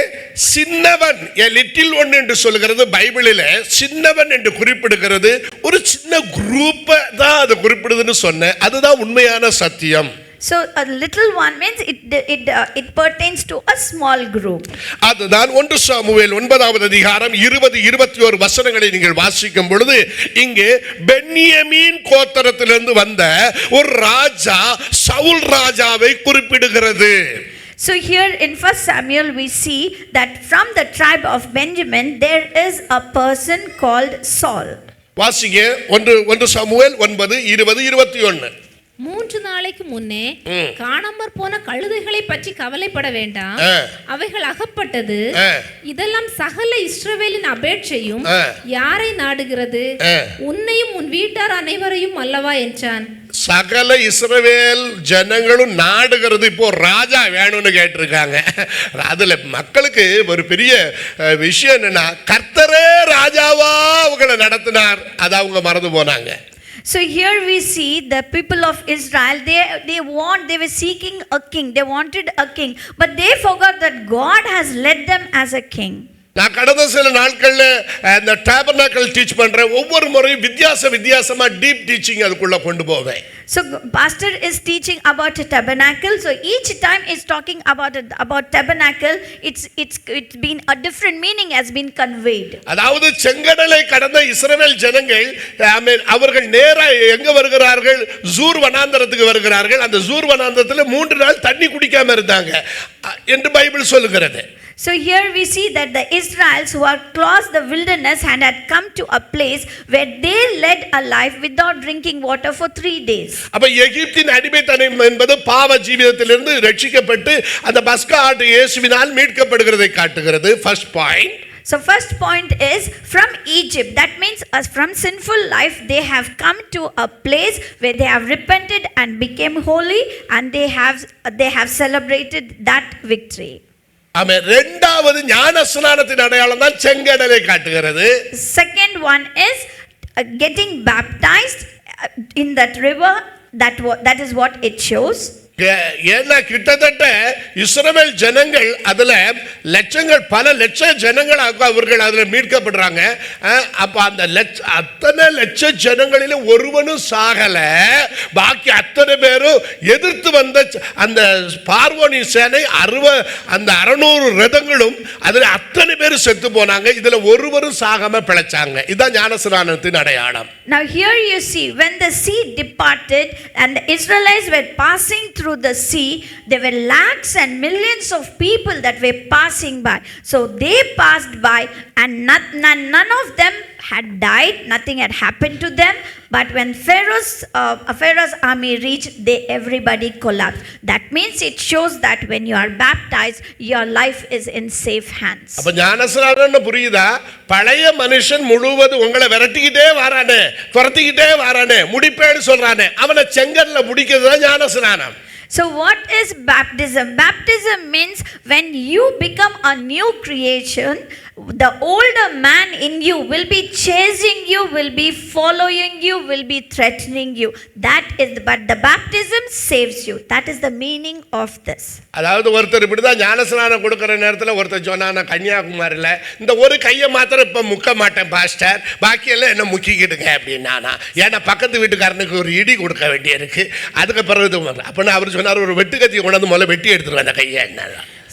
சின்னவன் a little one என்று சொல்கிறது பைபிளிலே சின்னவன் என்று குறிப்பிடுகிறது ஒரு சின்ன குரூப் தான் அது குறிப்பிடுதுன்னு சொன்னேன். அதுதான் உண்மையான சத்தியம். So a little one means it pertains to a small group. அதுதான் 1 சாமுவேல் 9வது அதிகாரம் 20-21 வசனங்களை நீங்கள் வாசிக்கும் பொழுது இங்கே பென்யமீன் கோத்திரத்திலிருந்து வந்த ஒரு ராஜா சவுல் ராஜாவை குறிப்பிடுகிறது. So here in 1 Samuel we see that from the tribe of Benjamin there is a person called Saul. வாசிங்க 1 சாமுவேல் 9:20-21. 3 நாளைக்கு முன்னே காணாமற் போன கழுதைகளை பற்றி கவலைப்பட வேண்டாம், அவைகள் அகப்பட்டது. இதெல்லாம் சகல இஸ்ரவேலின் அபேட்சையும் யாரை நாடுகிறது? உன்னையும் உன் வீட்டார் அனைவரையும் அல்லவா என்றான். சகல இஸ்ரவேல் ஜனங்களும் நாடுகிறது. இப்போ ராஜா வேணும்னு கேட்டிருக்காங்க. அதுல மக்களுக்கு ஒரு பெரிய விஷயம் என்னன்னா, கர்த்தரே ராஜாவா அவங்களை நடத்தினார். அதை அவங்க மறந்து போனாங்க. So here we see the people of Israel, they were seeking a king, they wanted a king, but they forgot that God has led them as a king. நான் கடந்த சில நாட்கள்ல இந்த டாபர்னாக்கல் டீச் பண்றேன். ஒவ்வொரு முறையும் வித்தியாசமா டீப் டீச்சிங் அதுக்குள்ள கொண்டு போவேன். So pastor is teaching about a tabernacle, so each time is talking about tabernacle, it's been a different meaning has been conveyed. அதாவது செங்கடலை கடந்த இஸ்ரவேல் ஜனங்கள் ஆமென் அவர்கள் நேரா எங்க வருகிறார்கள்? ஜூர் வனாந்தரத்துக்கு வருகிறார்கள். அந்த ஜூர் வனாந்தரத்துல 3 நாள் தண்ணி குடிக்காம இருந்தாங்க என்று பைபிள் சொல்லுகிறது. So here we see that the Israelites who had crossed the wilderness and had come to a place where they led a life without drinking water for 3 days. அப்ப எகிப்தின் அடிமைத்தனம் என்பது பாவ ஜீவிதத்திலிருந்து ரட்சிக்கப்பட்டு அந்த பஸ்கா ஆட்டு இயேசுவினால் மீட்கப்படுகிறதை காட்டுகிறது. First point. So first point is from Egypt. That means from sinful life they have come to a place where they have repented and became holy, and they have celebrated that victory. ஆமென். இரண்டாவது ஞானஸ்நானத்தின் அடையாளம் தான் செங்கடலை காட்டுகிறது. Second one is getting baptized in that river. That is what it shows. ஏன்னா கிட்டத்தட்ட இஸ்ரவேல் ஜனங்கள் அதுல லட்சங்கள் பல லட்ச ஜனங்கள் அவர்கள் அதுல மீட்கப்படுறாங்க. அப்ப அந்த அத்தனை லட்ச ஜனங்களில ஒருவனும் சாகல. பாக்கி அத்தனை பேரும் எதிர்த்து வந்த அந்த பார்வோனின் சேனை அந்த 600 ரதங்களும் அதுல அத்தனை பேரும் செத்து போனாங்க. இதுல ஒருவரும் சாகாம பிழைச்சாங்க. இதுதான் ஞானஸ்நானத்தின் அடையாளம். Now here you see when the sea departed and the Israelites were passing through the sea, there were lakhs and millions of people that were passing by. So they passed by and none of them had died, nothing had happened to them. But when Pharaoh's army reached, everybody collapsed. That means it shows that when you are baptized, your life is in safe hands. அப்ப ஞானஸ்நானம் புரியுதா? பழைய மனுஷன் முழுவதும் உங்களை விரட்டிக்கிட்டே வரானே, துரத்திக்கிட்டே வரானே, முடிப்பேன்னு சொல்றானே, அவனை செங்கல்ல முடிக்கிறது தான் ஞானஸ்நானம். So, what is baptism? Baptism means when you become a new creation, the older man in you will be chasing you, will be following you, will be threatening you. But the baptism saves you. That is the meaning of this. அதாவது ஒருத்தர் இப்படிதான் ஞானஸ்நானம் கொடுக்கிற நேரத்தில் ஒருத்தர் சொன்னா கன்னியாகுமரியில் இந்த ஒரு கையை மாத்திரம் இப்போ முக்க மாட்டேன் பாஸ்டர், பாக்கியெல்லாம் என்ன முக்கிக்கிடுங்க அப்படின்னா, ஏன்னா பக்கத்து வீட்டுக்காரனுக்கு ஒரு இடி கொடுக்க வேண்டிய இருக்கு. அதுக்கு பிறகு அப்படின்னு அவர் சொன்னார், ஒரு வெட்டுக்கத்தியை கொண்டாந்து முதல்ல வெட்டி எடுத்துருவேன் அந்த கையை என்ன.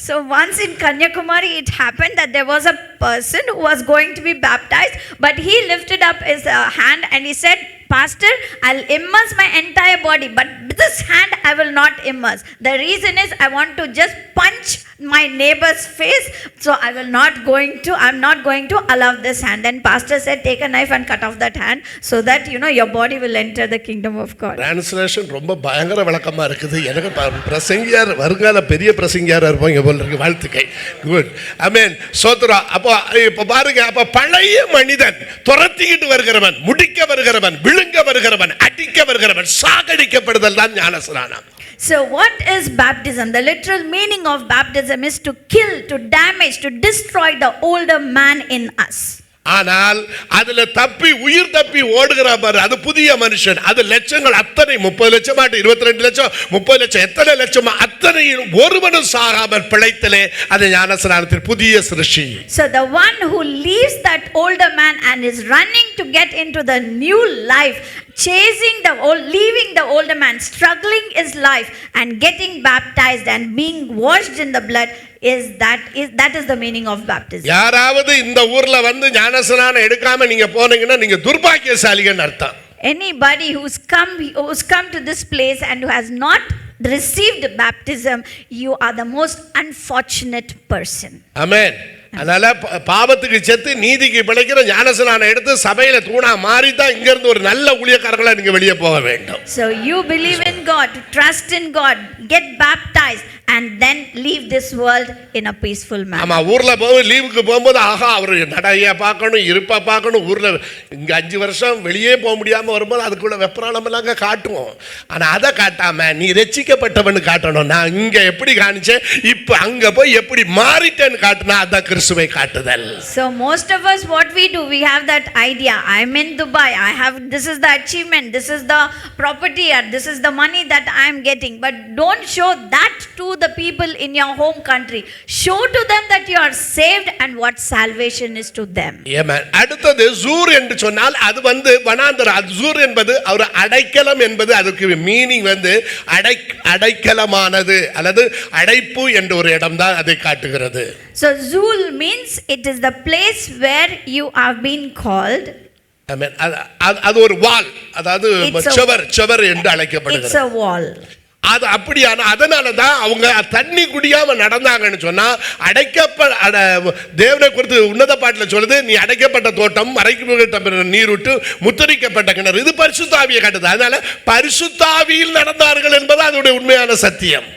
So once in Kanyakumari it happened that there was a person who was going to be baptized, but he lifted up his hand and he said, Pastor, I'll immerse my entire body, but this hand I will not immerse. The reason is I want to just punch my neighbor's face, so I'm not going to allow this hand. Then pastor said, take a knife and cut off that hand so that your body will enter the kingdom of God. Translation ரொம்ப பயங்கர விளக்கமா இருக்குது. எனக்கு பிரசங்கியார் வருங்கால பெரிய பிரசங்கியாரா இருப்பாங்க போல இருக்கு. வாழ்த்துக்கை. குட். ஆமென். சோத்ரா. அப்போ இப்ப பாருங்க, அப்ப பழைய மனிதன் துரத்திக்கிட்டு வருகிறவன், முடிக்க வருகிறவன், விழுங்க வருகிறவன், அடிக்க வருகிறவன், சாகடிக்கப்படுதல் தான் ஞானஸ்நானம். So what is baptism? The literal meaning of baptism is to kill, to damage, to destroy the older man in us. ஆனால் அதுல தப்பி உயிர் தப்பி ஓடுகிற பாரு, அது புதிய மனுஷன். அது லட்சங்கள் அத்தனை 30 லட்சம் 22 லட்சம் 30 லட்சம் எத்தனை லட்சம் அத்தனையும் ஒருவனும் சாகாமல் பிழைத்தலே அது ஞானஸ்நானத்தில் புதிய சிருஷ்டி. So the one who leaves that older man and is running to get into the new life, leaving the older man, struggling his life and getting baptized and being washed in the blood, that is the meaning of baptism. யாராவது இந்த ஊர்ல வந்து ஞானஸ்நானம் எடுக்காம நீங்க போனீங்கன்னா நீங்க துர்பாக்கியசாலிகன்னு அர்த்தம். Anybody who's come to this place and who has not received baptism, you are the most unfortunate person. Amen. அதனால பாவத்துக்கு செத்து நீதிக்கு பிழைக்கிற ஞானஸ்நானம் எடுத்து சபையில தூணா மாறி தான் இங்க இருந்து ஒரு நல்ல ஊழியக்காரங்களா நீங்க வெளியே போக வேண்டும். So you believe in God, trust in God, get baptized and then leave this world in a peaceful manner. ஆமா, ஊர்ல போய் லீவுக்கு போகும்போது ஆஹா அவர் நடைய பார்க்கணும், இருப்பா பார்க்கணும். ஊர்ல இங்க 5 வருஷம் வெளியே போக முடியாம வரும்போது அதுக்குள்ள வெப்பராளம் எல்லாம் காட்டுவோம். ஆனா அதை காட்டாம நீ ரட்சிக்கப்பட்டவன்னு காட்டணும். நான் இங்க எப்படி காணிச்சேன், இப்ப அங்க போய் எப்படி மாறிட்டேன்னு காட்டினா அதான் கிறிஸ்துவை காட்டுதல். So most of us, what we do, we have that idea, I'm in Dubai, this is the achievement, this is the property, or this is the money that I am getting, but don't show that to the people in your home country. Show to them that you are saved and what salvation is to them. Amen. அடுத்தது ஜூர் என்று சொன்னால் அது வந்து வனாந்தரம். ஜூர் என்பது ஒரு அடைக்கலம் என்பது, அதுக்கு மீனிங் வந்து அடைக்கலமானது அல்லது அடைப்பு என்ற ஒரு இடம் தான் அதை காட்டுகிறது. So Zul means it is the place where you have been called. Amen. அது ஒரு வால், அதாவது செவர் என்று அழைக்கப்படுகிறது. It's a wall. அது அப்படியான அதனால தான் அவங்க தண்ணி குடியாம நடந்தாங்கன்னு சொன்னா தேவனை குறித்து உன்னத பாட்டில் சொல்லுது, நீ அடைக்கப்பட்ட தோட்டம், மறைக்கப்பட்ட நீரூட்டு, முத்திரிக்கப்பட்ட கிணறு. இது பரிசுத்தாவியை காட்டுது. அதனால பரிசுத்தாவியில் நடந்தார்கள் என்பது அதனுடைய உண்மையான சத்தியம்.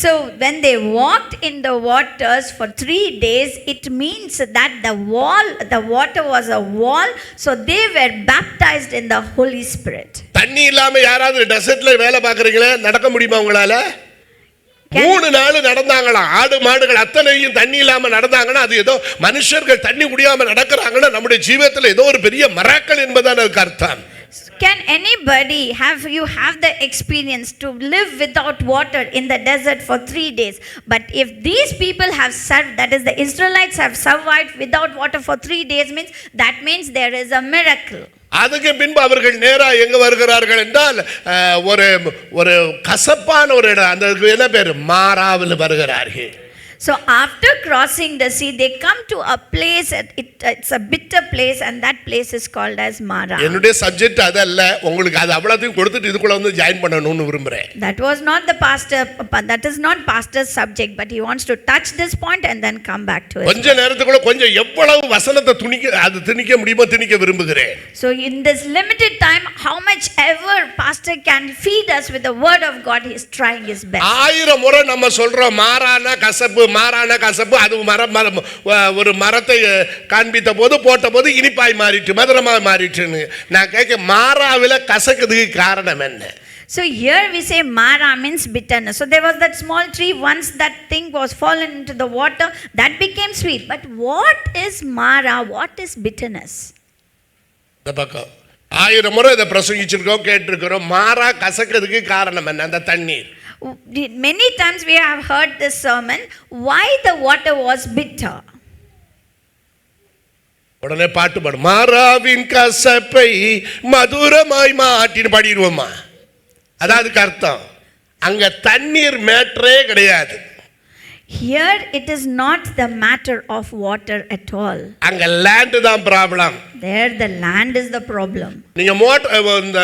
So when they walked in the waters for 3 days, it means that the water was a wall, so they were baptized in the Holy Spirit. தண்ணி இல்லாம யாராவது டெசர்ட்ல வேலை பார்க்கறீங்களா? நடக்க முடியுமா உங்களால? 3 நாள் நடந்தாங்களா? ஆடு மாடுகள் அத்தனையும் தண்ணி இல்லாம நடந்தாங்கன்னா அது ஏதோ மனுஷர்கள் தண்ணி குடியாம நடக்கிறாங்கன்னா நம்முடைய ஜீவிதத்துல ஏதோ ஒரு பெரிய மிராக்கிள் என்பதான அர்த்தம். Can anybody have the experience to live without water in the desert for 3 days? But if these people have served, that is the Israelites have survived without water for 3 days, that means there is a miracle. அதுக்கு பின்பு அவர்கள் நேரா எங்க வருகிறார்கள் என்றால் ஒரு கசப்பான ஒரு இடம், அந்த என்ன பேர், மாராவில் வருகிறார்கள். So after crossing the sea, they come to a place, it's a bitter place, and that place is called as Mara. என்னுடைய சப்ஜெக்ட் அதல்ல, உங்களுக்கு அது அவ்வளவுதையும் கொடுத்துட்டு இதுக்குள்ள வந்து ஜாயின் பண்ணணும்னு விரும்புறேன். That is not pastor's subject, but he wants to touch this point and then come back to it. கொஞ்ச நேரத்துக்குள்ள கொஞ்சம் எவ்வளவு வசனத்தை திணிக்க முடியுமோ திணிக்க விரும்புகிறேன். So in this limited time, how much ever pastor can feed us with the word of God, he is trying his best. 1000 முறை நம்ம சொல்றோம் மாறான கசப்பு, மாறான கசப்பு. அது ஒரு மரத்தை காண்பித்த போது போட்ட போது இனிப்பாய் மாறிட்டு மதுரமா மாறிட்டுன்னு. நான் கேட்க மாறாவில கசக்குதுக்கு காரணம் என்ன? So here we say Mara means bitterness. So there was that small tree, once that thing was fallen into the water, that became sweet. But what is Mara? What is bitterness? இந்த பக்கம் 1000 முறை இதை பிரசங்கிச்சிருக்கோம், கேட்டிருக்கிறோம். மாறா கசக்கிறதுக்கு காரணம் என்ன? அந்த தண்ணீர். Many times we have heard this sermon, why the water was bitter. உடனே பாட்டு பாடும், மாறாவின் கசப்பை மதுரமாய் மாட்டின்னு பாடிடுவோமா. அதாவது அர்த்தம், அங்க தண்ணீர் மேட்டரே கிடையாது. Here it is not the matter of water at all. அங்க லேண்ட் தான் problem. There the land is the problem. நீங்க இந்த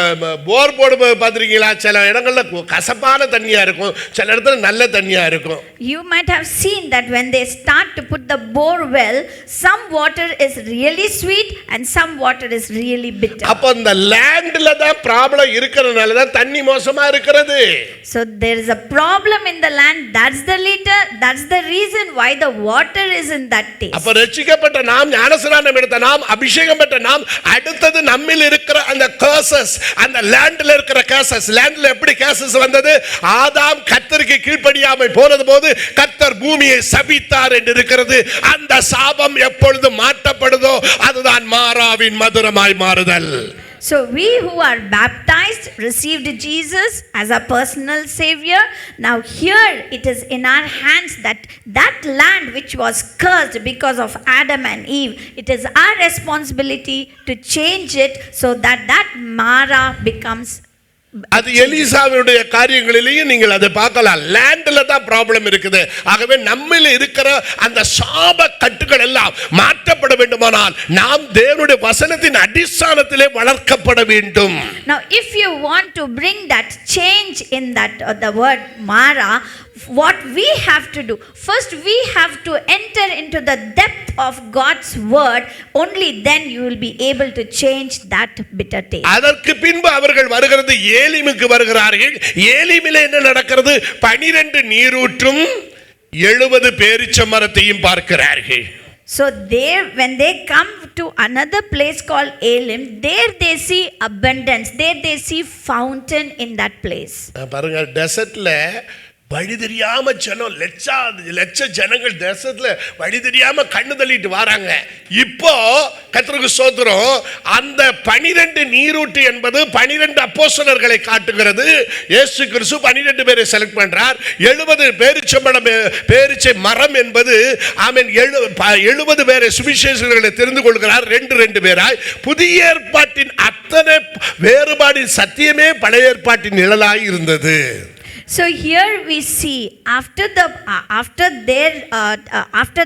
போர் போடு பார்த்துருக்கீங்களா? சில இடங்கள்ல கசப்பான தண்ணியா இருக்கும், சில இடத்துல நல்ல தண்ணியா இருக்கும். You might have seen that when they start to put the bore well, some water is really sweet and some water is really bitter. அப்ப இந்த லேண்ட்ல தான் ப்ராப்ளம் இருக்கிறதுனால தான் தண்ணி மோசமா இருக்கிறது. So there is a problem in the land. That's the reason why the water is in that taste. அப்ப ரட்சிக்கப்பட்ட நாம், ஞானஸ்நானம் எடுத்த நாம், அபிஷேகம் பெற்ற நாம், அடுத்தது நம்மில் இருக்கிற அந்த கர்சஸ், அந்த லேண்ட்ல இருக்கிற கர்சஸ். லேண்ட்ல எப்படி கர்சஸ் வந்தது? ஆதாம் கர்த்தருக்கு கீழ்ப்படியாமல் போனது போது கர்த்தர் பூமியை சபித்தார் என்று இருக்கிறது. அந்த சாபம் எப்பொழுது மாற்றப்படுதோ அதுதான் மாறாவின் மதுரமாய் மாறுதல். So we who are baptized received Jesus as a personal savior. Now here it is in our hands that land which was cursed because of Adam and Eve, it is our responsibility to change it so that Mara becomes. அது எலிசாவினுடைய காரியங்களிலேயும் நீங்கள் அதை பார்க்கலாம். லேண்ட்ல தான் problem இருக்குது. ஆகவே நம்மில் இருக்கிற அந்த சாப கட்டுகள் எல்லாம் மாற்றப்பட வேண்டுமானால் நாம் தேவனுடைய வசனத்தின் அடிസ്ഥാனத்திலே வளர்க்கப்பட வேண்டும். Now if you want to bring that change in that the word Mara, what we have to do, first we have to enter into the depth of God's word. Only then you will be able to change that bitter taste. அதற்கு பின்பு அவர்கள் வருகிறது ஏலிமுக்கு வருகிறார்கள். ஏலிமிலே என்ன நடக்கிறது? 12 நீரூற்றும் 70 பேரீச்ச மரத்தையும் பார்க்கிறார்கள். So there, when they come to another place called Elim, there they see abundance, there they see fountain in that place. பாருங்க, டெசர்ட்ல வழி தெரியாம ஜனம், லட்ச ஜனங்கள் தேசத்துல வழி தெரியாம கண்ணு தள்ளிட்டு வராங்க. இப்போ கர்த்தருக்கு ஸ்தோத்திரம், அந்த 12 நீரூற்று என்பது 12 அப்போஸ்தலர்களை காட்டுகிறது. இயேசு கிறிஸ்து 12 பேரை செலக்ட் பண்றார். 70 பேரீச்சை மரம் என்பது ஆமென் 70 பேரை சுவிசேஷகர்களை தெரிந்து கொள்கிறார், 2 பேராய். புதிய ஏற்பாட்டின் அத்தனை வேறுபாடின் சத்தியமே பழைய ஏற்பாட்டின் நிழலாய் இருந்தது. So here we see after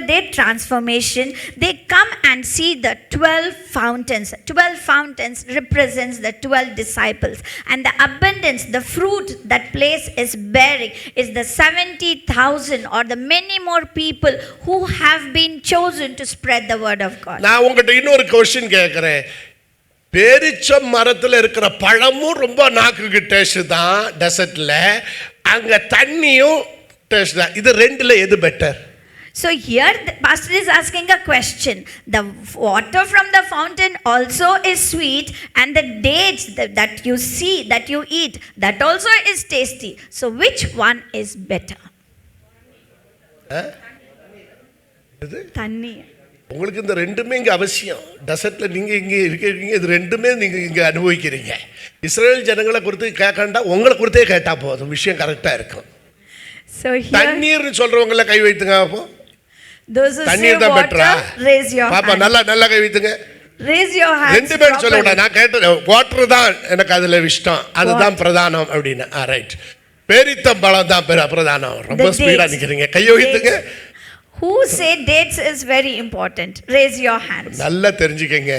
their transformation, they come and see the 12 fountains. 12 fountains represents the 12 disciples, and the abundance, the fruit that place is bearing is the 70,000 or the many more people who have been chosen to spread the word of God. நான் உங்ககிட்ட இன்னொரு question கேக்குறேன். பேரீச்சம் மரத்துல இருக்கிற பழமும் ரொம்ப நாக்குக்கு taste தான் டெசர்ட்ல, அங்க தண்ணியும் டேஸ்ட் தான். இது ரெண்டுல எது better? So here the pastor is asking a question. The water from the fountain also is sweet, and the dates that you see, that you eat, that also is tasty. So which one is better? Thanni. உங்களுக்கு இந்த ரெண்டுமே இங்கே அவசியம். டெசர்ட்ல நீங்கள் இங்கே இருக்கிறீங்க, இது ரெண்டுமே நீங்கள் இங்கே அனுபவிக்கிறீங்க. இஸ்ரேல் ஜனங்களை குறித்து கேட்கண்டா உங்களை குறித்தே கேட்டால் போதும், விஷயம் கரெக்டாக இருக்கும். தண்ணீர்னு சொல்றவங்கள கை வைத்துங்க. அப்போ தண்ணீர் தான் பெட்டரா? பாப்பா நல்லா கை வைத்துங்க. Raise your hands. 2 பேர் சொல்ல விட, நான் கேட்டேன் வாட்டர் தான் எனக்கு அதில் இஷ்டம், அதுதான் பிரதானம் அப்படின்னு. ரைட், பேரித்தம் பழம் தான் பிரதானம். ரொம்ப ஸ்பீடாக நிற்கிறீங்க, கையை வைத்துங்க. Who say dates is very important? Raise your hands. நல்லா தெரிஞ்சுக்கங்க,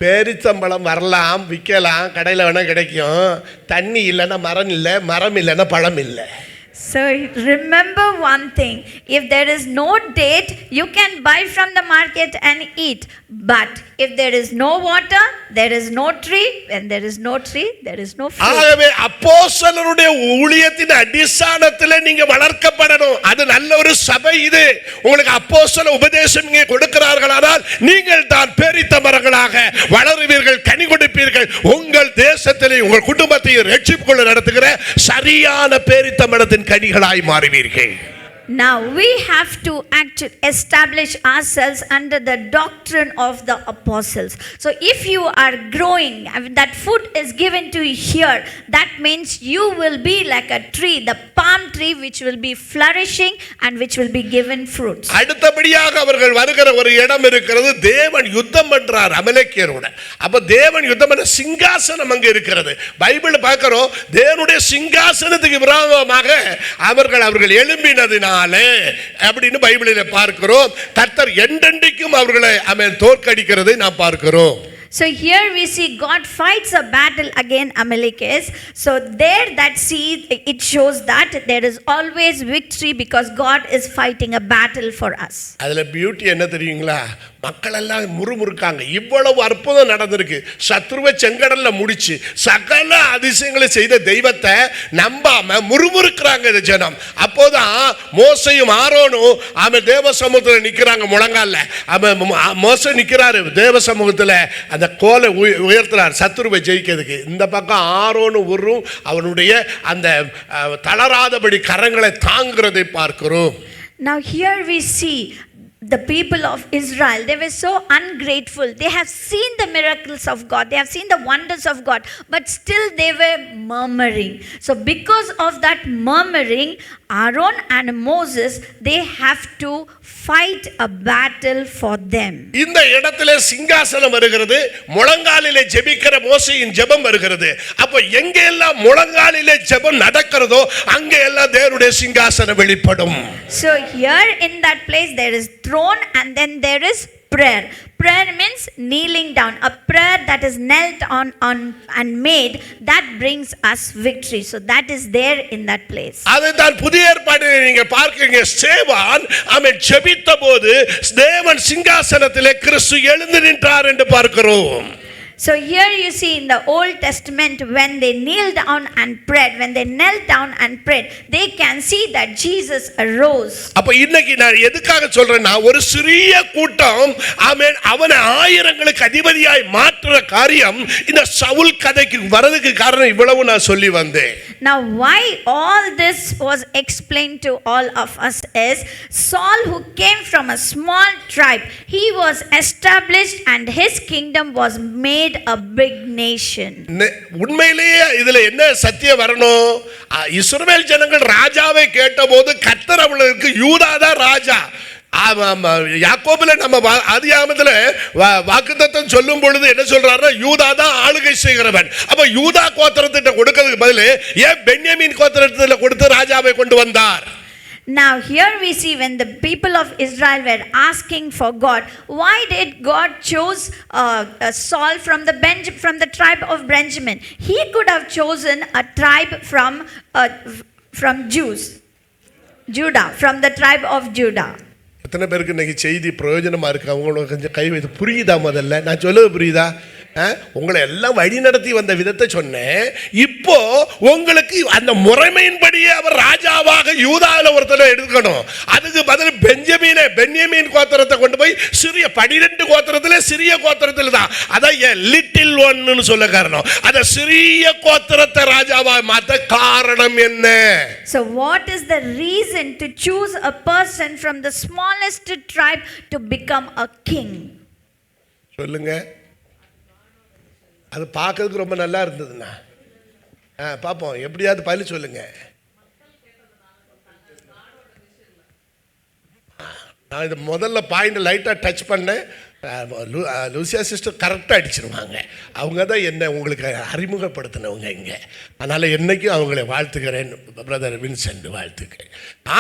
பேரிச்சம்பழம் வரலாம், விற்கலாம், கடையில் வேணா கிடைக்கும். தண்ணி இல்லைன்னா மரம் இல்லை, மரம் இல்லைன்னா பழம் இல்லை. So remember one thing, if there is no date, you can buy from the market and eat. But if there is no water, there is no tree. When there is no tree, there is no fruit. ஆகவே அப்போஸ்தலருடைய ஊழியத்தின் அடிസ്ഥാனத்தில் நீங்க வளர்க்கப்படணும். அது நல்ல ஒரு சபை. இது உங்களுக்கு அப்போஸ்தல உபதேசம் இங்கே கொடுக்கிறார்களானால் நீங்கள் தான் பேரித்த மரங்களாக வளருவீர்கள், கனி கொடுப்பீர்கள். உங்கள் உங்கள் தேசத்திலே உங்கள் குடும்பத்தையும் ரட்சிப்புக்குள்ள நடத்துகிற சரியான பேரித்தம்பழத்தின் கனிகளாய் மாறுவீர்கள். Now we have to establish ourselves under the doctrine of the apostles. So if you are growing, that food is given to you here, that means you will be like a tree, the palm tree, which will be flourishing and which will be given fruits. அடுத்தபடியாக அவர்கள் வருகிற ஒரு இடம் இருக்கிறது. தேவன் யுத்தம் பண்றார் அமலேக்கியரோட. அப்ப தேவன் யுத்தம் பண்ண சிங்காசனம் அங்க இருக்கிறது. பைபிள் பார்க்கிறோம், தேவனுடைய சிங்காசனத்துக்கு விரோதமாக அவர்கள் எழும்பினதினால் அப்படின்னு பைபிளிலே பார்க்கிறோம். கர்த்தர் என்றென்றைக்கும் அவர்களை தோற்கடிக்கிறதை நாம் பார்க்கிறோம். So here we see God fights a battle against Amalekis. So there that it shows that there is always victory because God is fighting a battle for us. அதுல பியூட்டி என்ன தெரியுங்களா? மக்கள் எல்லாம் முறுமுறுக்காங்க. இவ்வளவு அற்புதம் நடந்திருக்கு. சத்ருவை செங்கடல்ல முடிச்சு சகல அதிசயங்களை செய்த தெய்வத்தை நம்பாம முறுமுறுக்கிறாங்க இந்த ஜனம். அப்போதான் மோசையும் ஆரோனும் தேவ சமூகத்தில் நிக்கிறாங்க. முழங்கால மோசை நிக்கிறாரு தேவ சமூகத்தில். அந்த கோலை உயர்த்துறார் சத்ருவை ஜெயிக்கிறதுக்கு. இந்த பக்கம் ஆரோனு உருவும் அவனுடைய அந்த தளராதபடி கரங்களை தாங்கிறதை பார்க்கிறோம். Now here we see the people of Israel, they were so ungrateful. They have seen the miracles of God, they have seen the wonders of God, but still they were murmuring. So because of that murmuring, Aaron and Moses, they have to fight a battle for them. இந்த இடத்திலே சிங்காசனம் வருகிறது. முழங்காலிலே ஜெபிக்கிற மோசேயின் ஜெபம் வருகிறது. அப்ப எங்க எல்லாம் முழங்காலிலே ஜெபம் நடக்கிறதோ அங்க எல்லாம் தேவனுடைய சிங்காசனம் வெளிப்படும். So here in that place there is throne and then there is prayer. Prayer means kneeling down. A prayer that is knelt on and made, that brings us victory. So that is there in that place. அதுதான் புதிய ஏற்பாட்டிலே நீங்க பார்க்கிறீங்க. ஸ்தேவான் ஜெபித்தபோது தேவன் சிங்காசனத்திலே கிறிஸ்து எழுந்து நின்றார் என்று பார்க்கிறோம். So here you see in the Old Testament when they kneeled down and prayed, when they knelt down and prayed, they can see that Jesus arose. அப்ப இன்னைக்கு நான் எதுக்காக சொல்றேன்னா, ஒரு சிறிய கூட்டம் அவனை ஆயிரங்களுக்கு அதிபதியாய் மாற்றுற காரியம் இந்த சவுல் கதைக்கு வரதுக்கு காரணம் இவ்வளவு நான் சொல்லி வந்தேன். Now why all this was explained to all of us is Saul, who came from a small tribe, he was established and his kingdom was made a big nation. உண்மையிலேயே இதுல என்ன சத்தியம் வரணும்? இஸ்ரவேல் ஜனங்கள் ராஜாவை கேட்டபோது கர்த்தர் அவர்களுக்கு யூதா தான் ராஜா. யாக்கோபுல நம்ம ஆதியாகமத்துல வாக்குத்தத்தம் சொல்லும் பொழுது என்ன சொல்றாருன்னா, யூதா தான் ஆளுகை செய்கிறவன். அப்ப யூதா கோத்திரத்திட்ட கொடுக்கிறதுக்கு பதில் ஏன் பென்யமீன் கோத்திரத்தில கொடுத்து ராஜாவை கொண்டு வந்தார்? Now here we see when the people of Israel were asking for God, why did God choose Saul from the tribe of Benjamin? He could have chosen a tribe from Judah, from the tribe of Judah. எத்தனை பேருக்கு இன்னைக்கு செய்தி பிரயோஜனமா இருக்கு? அவங்களுக்கு கொஞ்சம் கை வைத்து புரியுதா? முதல்ல நான் சொல்லுவது புரியுதா? உங்களை எல்லாம் வழி நடத்தி வந்த விதத்தை சொன்னேன். இப்போ உங்களுக்கு அந்த முறைமையின்படியே அவர் ராஜாவாக யூதாவில் ஒருத்தரை எடுக்கணும். அதுக்கு பதில் பென்யமீன் கோத்திரத்தை கொண்டு போய் சிறிய 12 கோத்திரத்தில் சிறிய கோத்திரத்தில் தான் அதான் லிட்டில் ஒன்னு சொல்ல காரணம். அந்த சிறிய கோத்திரத்தை ராஜாவாக மாற்ற காரணம் என்ன? So what is the reason to choose a person from the smallest tribe to become a king? சொல்லுங்க. அது பார்க்கறதுக்கு ரொம்ப நல்லா இருந்ததுண்ணா. பார்ப்போம், எப்படியாவது பதில் சொல்லுங்க. நான் இது முதல்ல பாயிண்ட் லைட்டாக டச் பண்ணேன். லூசியா சிஸ்டர் கரெக்டாக அடிச்சிருவாங்க. அவங்க தான் என்ன உங்களுக்கு அறிமுகப்படுத்தினவங்க இங்கே. அதனால் என்னைக்கும் அவங்களை வாழ்த்துக்கிறேன். Brother Vincent வாழ்த்துக்கிறேன்.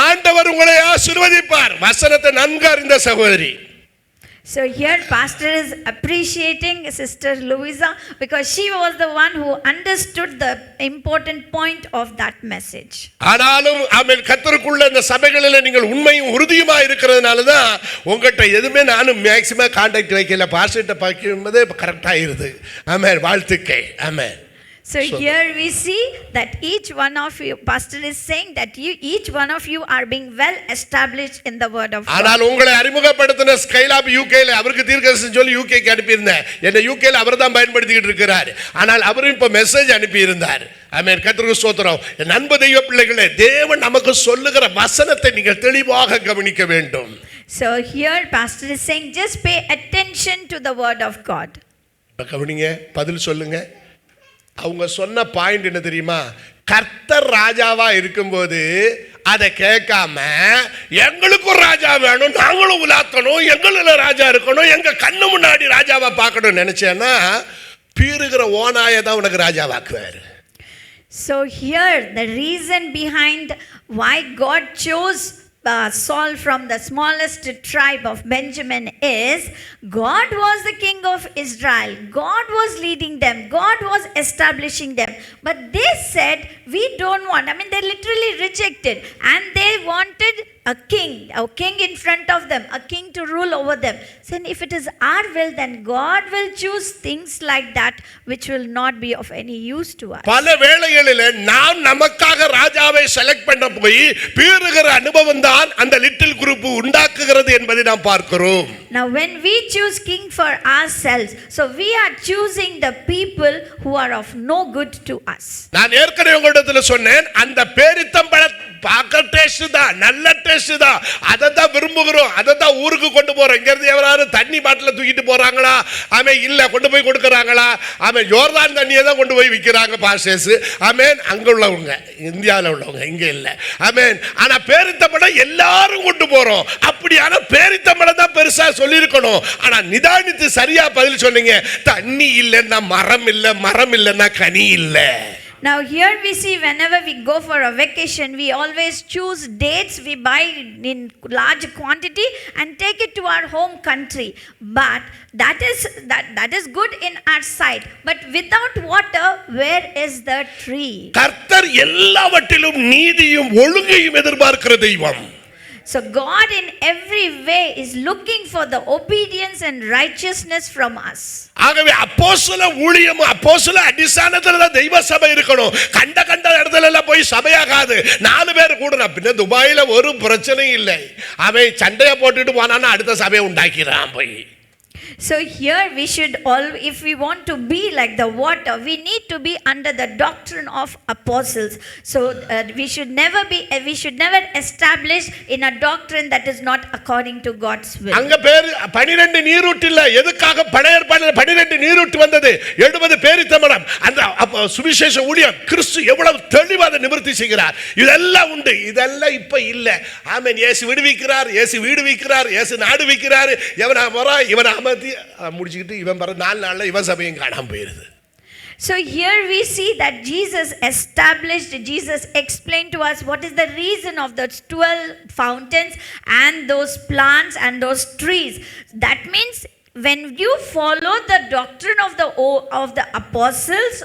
ஆண்டவர் உங்களை ஆசீர்வதிப்பார். வசனத்தை நன்கு அறிந்த சகோதரி. So here pastor is appreciating Sister Louisa because she was the one who understood the important point of that message. ஆனாலும் ஆமென், கர்த்தருக்குள்ள இந்த சபைகளில் நீங்கள் உண்மையும் உறுதியுமா இருக்கிறதுனால தான் உங்கள்கிட்ட எதுவுமே நானும் மேக்சிமம் கான்டாக்ட் வைக்கல. பாஸ்டர்கிட்ட பார்க்கும்போது கரெக்டாக இருது. ஆமென், வாழ்த்துக்கை. ஆமென். So here we see that each one of you, pastor is saying that each one of you are being well established in the word of God. ஆனால் உங்களை அறிமுகப்படுத்தின ஸ்கைலாப் யூகேல அவருக்கு தீர்க்கதரிசனம் சொல்லி யூகேக்கு அனுப்பியிருந்தேன். என்ன யூகேல அவர் தான் பயன்படுத்திக்கிட்டு இருக்கிறார். ஆனால் அவரும் இப்ப மெசேஜ் அனுப்பி இருந்தார். ஆமென். கர்த்தருக்கு ஸ்தோத்திரம். என் அன்பு தெய்வ பிள்ளைகளே, தேவன் நமக்கு சொல்லுகிற வசனத்தை நீங்கள் தெளிவாக கவனிக்க வேண்டும். So here pastor is saying just pay attention to the word of God. கவனிங்க, பதில் சொல்லுங்க. அவங்க சொன்ன பாயிண்ட் என்ன தெரியுமா? கர்த்தர் ராஜாவா இருக்கும்போது அதை கேட்காம எங்களுக்கும் ராஜா வேணும், நாங்களும் உலாத்தணும், எங்களும் ராஜா இருக்கணும், எங்க கண்ணு முன்னாடி ராஜாவா பார்க்கணும் நினைச்சேன்னா பீறுகிற ஓனாயை தான் உனக்கு ராஜாவாக்குவாரு. So here the reason behind why God chose Saul from the smallest tribe of Benjamin is God was the king of Israel. God was leading them. God was establishing them. But they said, we don't want. I mean, they literally rejected. And they wanted a king in front of them, a king to rule over them. So if it is our will, then God will choose things like that which will not be of any use to us. பல வேளைகளில் நாம் நமக்காக ராஜாவை select பண்ண போய் பீறுகிற அனுபவம் தான் அந்த லிட்டில் குரூப் உண்டாக்குகிறது என்பதை நாம் பார்க்கிறோம். Now when we choose king for ourselves, so we are choosing the people who are of no good to us. நான் ஏற்கனவே உங்களிடத்துல சொன்னேன், அந்த பேரித்தம்பழம் பார்க்க டேஸ்ட் தான், நல்ல டேஸ்ட் தான், அதை தான் விரும்புகிறோம், அதை தான் ஊருக்கு கொண்டு போறோம். இங்கிருந்து எவராவது தண்ணி பாட்டில தூக்கிட்டு போறாங்களா? ஆமென். இல்ல கொண்டு போய் கொடுக்கறாங்களா? ஆமென். யோர்தான் தண்ணியை தான் கொண்டு போய் விற்கிறாங்க பாஸ்டர்ஸ். ஆமென். அங்க உள்ளவங்க, இந்தியாவில் உள்ளவங்க, இங்க இல்ல. ஆமென். ஆனா பேரித்தம்பழம் எல்லாரும் கொண்டு போறோம். அப்படியான பேரித்தம்பழம் தான் பெருசா சொல்லி இருக்கணும். ஆனா நிதானித்து சரியா பதில் சொன்னீங்க. தண்ணி இல்லைன்னா மரம் இல்ல, மரம் இல்லைன்னா கனி இல்ல. Now here we see whenever we go for a vacation, we always choose dates we buy in large quantity and take it to our home country. But that is good in our sight. But without water, where is the tree? கர்த்தர் எல்லாவற்றிலும் நீதியும் ஒழுங்கையும் எதிர்பார்க்கிற தெய்வம். So God in every way is looking for the obedience and righteousness from us. ஆகவே அப்போஸ்தல ஊழியம், அப்போஸ்தல அடிസ്ഥാനத்துல தான் தெய்வ சபை இருக்கணும். கண்ட இடத்துல எல்லாம் போய் சபையாகாது. 4 பேர் கூட பின்ன துபாயில ஒரு பிரச்சனையும் இல்லை. அவன் சண்டையை போட்டுட்டு போனான்னா அடுத்த சபையை உண்டாக்கிறான் போய். So here we should all, if we want to be like the water, we need to be under the doctrine of apostles. So we should never establish in a doctrine that is not according to God's will. அங்க பேர் 12 நீரூற்று இல்ல. எதுக்காக பழைய ஏற்பாட்டில் 12 நீரூற்று வந்தது? 70 பேரித்தம்பழம். அந்த சுவிசேஷ ஊழியம் கிறிஸ்து எவ்வளவு தெளிவாக நிவர்த்தி செய்கிறார். இதெல்லாம் உண்டு, இதெல்லாம் இப்ப இல்ல. ஆமென். இயேசு விடுவிக்கிறார், இயேசு வீடு விக்கிறார், இயேசு நாடு விக்கிறார். இவன் வரா, இவன் அமர்த்தி முடிச்சுக்கிட்டு இவன் வர 4 நாள்ல இவன் சபையும் காணாம போயிருது. So here we see that Jesus explained to us what is the reason of those 12 fountains and those plants and those trees. That means when you follow the doctrine of the apostles,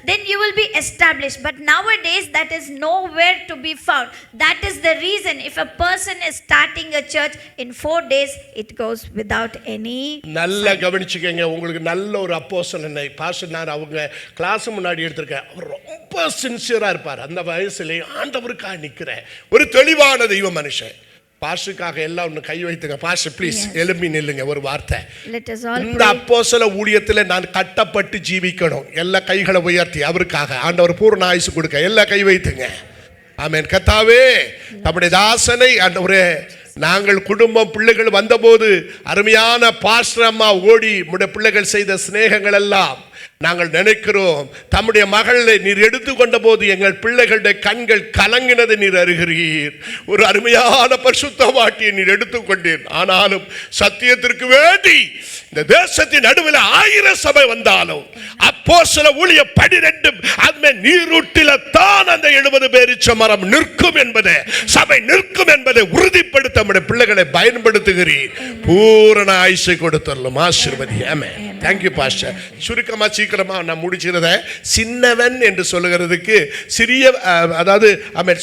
then you will be established. But nowadays that is nowhere to be found. That is the reason if a person is starting a church in 4 days, it goes without any. நல்ல கவனிச்சுக்கங்க. உங்களுக்கு நல்ல ஒரு அப்போஸ்தலனை pastor நான் அவங்க class முன்னாடி எடுத்திருக்கேன். அவர் ரொம்ப சின்சியரா இருப்பார். அந்த வயசுல ஆண்டவருக்காக நிக்கிற ஒரு தெளிவான தெய்வ மனுஷன். பாஸ்டருக்காக எல்லாம் ஒன்று கை வைத்துங்க. பாஸ்டர் ப்ளீஸ் எழுப்பி நில்லுங்க. ஒரு வார்த்தை. இந்த அப்போஸ்தல ஊழியத்தில் நான் கட்டப்பட்டு ஜீவிக்கணும். எல்லா கைகளை உயர்த்தி அவருக்காக ஆண்டவர் பூர்ண ஆயுசு கொடுக்க எல்லா கை வைத்துங்க. ஆமென். கர்த்தாவே நம்முடைய தாசனை ஆண்டவரே, நாங்கள் குடும்பம் பிள்ளைகள் வந்தபோது அருமையான பாஸ்டர் அம்மா ஓடி நம்முடைய பிள்ளைகள் செய்த சிநேகங்கள் எல்லாம் நாங்கள் நினைக்கிறோம். தம்முடைய மகளை நீர் எடுத்துக்கொண்ட போது எங்கள் பிள்ளைகளுடைய கண்கள் கலங்கினதை நீர் அறிகிறீர். ஒரு அருமையான பரிசுத்தவாட்டியை நீர் எடுத்துக்கொண்டீர். ஆனாலும் சத்தியத்திற்கு வேண்டி இந்த தேசத்தின் நடுவில் 1000 சபை வந்தாலும் அப்போஸ்தல ஊழிய 12 ஆத்ம நீரூற்றில தான் அந்த 70 பேரிச்ச மரம் நிற்கும் என்பதை, சபை நிற்கும் என்பதை உறுதிப்படுத்த நம்முடைய பிள்ளைகளை பயன்படுத்துகிறீர். பூரண ஆயுசை கொடுத்தரலும். ஆசீர்வதி. ஆமென். Thank you pastor. சுருக்கமா சீக்கிரமா நான் முடிச்சிருந்த சின்னவன் என்று சொல்லுகிறதுக்கு சிறிய, அதாவது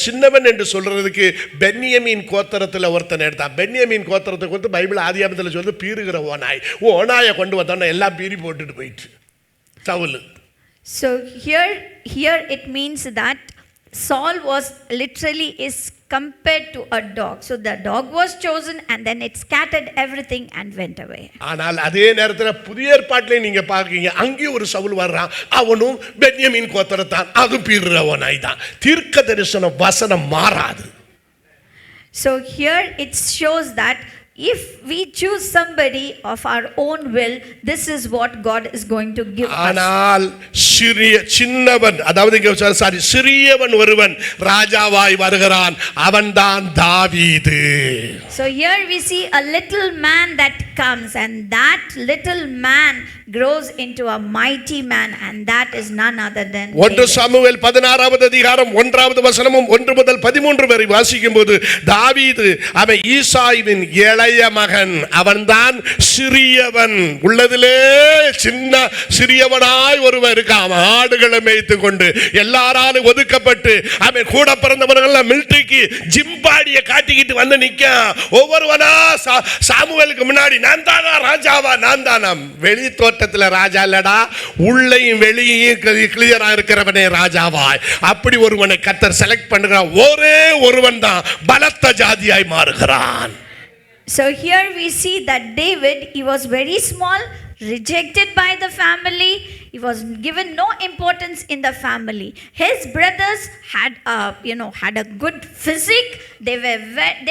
சின்னவன் என்று சொல்றதுக்கு பென்யமீன் கோத்திரத்தில் ஒருத்தன் எடுத்தான். பென்யமீன் கோத்திரத்துக்கு வந்து பைபிள் ஆதியாகமத்தில் சொல்லுது பீறுகிற ஓனாய். ஓனாயை கொண்டு வந்தோன்னா எல்லாம் பீறி போட்டுட்டு போயிட்டு Saul. So here it means that Saul was literally is compared to a dog. So the dog was chosen and then it scattered everything and went away. ஆனால் அதே நேரத்துல புதிய ஏற்பாட்டிலே நீங்க பாக்கீங்க, அங்கே ஒரு சவுல் வர்றான், அவனும் பென்யமீன் கோத்திரத்தான், அது பிறவனாய் தான். தீர்க்க தரிசன வசனம் மாறாது. So here it shows that if we choose somebody of our own will, this is what God is going to give us. ஆனால் சின்னவன், அதாவது இங்க சாரி, சிறியவன் ஒருவன் ராஜாவாய் வருகிறான், அவன்தான் தாவீது. So here we see a little man that comes, and that little man grows into a mighty man, and that is none other than 1 Samuel 16வது அதிகாரம் 1வது வசனமும் 1 முதல் 13 வரை வாசிக்கும்போது, தாவீது அவன் ஈசாயின் இளைய மகன், அவன்தான் சிறியவன். உள்ளதிலே சின்ன சிறியவனாய் ஒருவன் இருக்கான். ஆடுகளை மேய்த்து கொண்டு எல்லாராலும் ஒதுக்கப்பட்டு அவன் கூட பிறந்தவர்கள் மிலிட்டரிக்கு ஜிம்பாடியை காட்டிக்கிட்டு வந்து நிக்க, ஒவ்வொருவனா சாமுவேலுக்கு முன்னாடி நான் தானா ராஜாவா, நான் தானா. வெளி தோட்டத்தில் ராஜா இல்லடா, உள்ளேயும் வெளியையும் கிளியரா இருக்கிறவனே ராஜாவாய். அப்படி ஒருவனை கர்த்தர் செலக்ட் பண்ணுகிறான். ஒரே ஒருவன் தான் பலத்த ஜாதியாய் மாறுகிறான். So here we see that David, he was very small, rejected by the family. He was given no importance in the family. His brothers had a good physique. They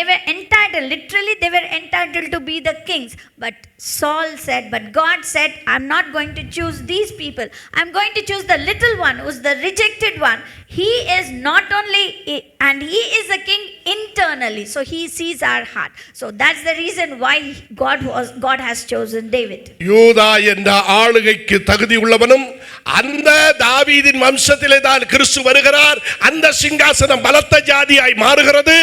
were entitled, literally they were entitled to be the kings. But Saul said, but God said, I'm not going to choose these people. I'm going to choose the little one who's the rejected one. He is not only, and he is a king internally. So he sees our heart. So that's the reason why God has chosen David. யூதா என்ற ஆளுகைக்கு தகுதி உள்ளவனும் அந்த தாவீதின் வம்சத்திலே தான் கிறிஸ்து வருகிறார். அந்த சிங்காசனம் பலத்த ஜாதியாய் மாறுகிறது.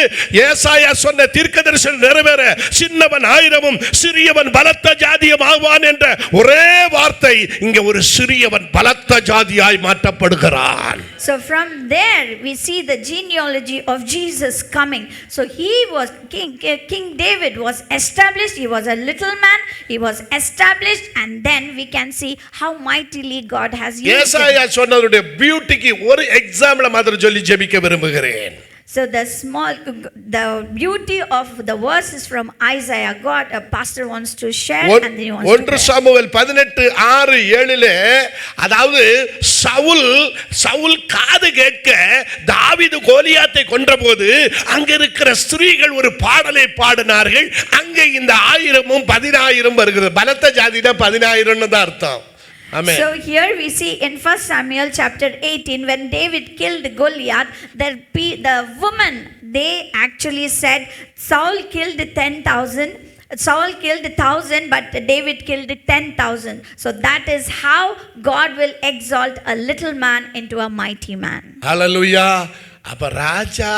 ஏசாயா சொன்ன தீர்க்கதரிசனம் நிறைவேற, சின்னவன் ஆயிரமும் சிறியவன் பலத்த ஜாதியும் ஆவான் என்ற ஒரே வார்த்தை இங்கே ஒரு சிறியவன் பலத்த ஜாதியாய் மாற்றப்படுகிறான். So from there we see the genealogy of Jesus coming. So he was King David was established. He was a little man. He was established, and then we can see how mightily God has used him. ஏசாயா சொன்னதுடைய பியூட்டிக்கு ஒரு example மாதிரி சொல்லி ஜெபிக்க விரும்புகிறேன். So the beauty of the verses from Isaiah, God, a pastor wants to share, and then he wants to 1 Samuel 18:6-7, அதாவது சவுல் காது கேட்க தாவீது கோலியாத்தை கொன்றபோது அங்க இருக்கிற ஸ்திரீகள் ஒரு பாடலை பாடினார்கள். அங்கே இந்த 1000ம் 10000 வருகிறது. பலத்த ஜாதினா 10000 தான் அர்த்தம். Amen. So here we see in 1 Samuel chapter 18, when David killed Goliath, the women, they actually said Saul killed 10,000. Saul killed 1,000, but David killed 10,000. So that is how God will exalt a little man into a mighty man. Hallelujah. அப்ப ராஜா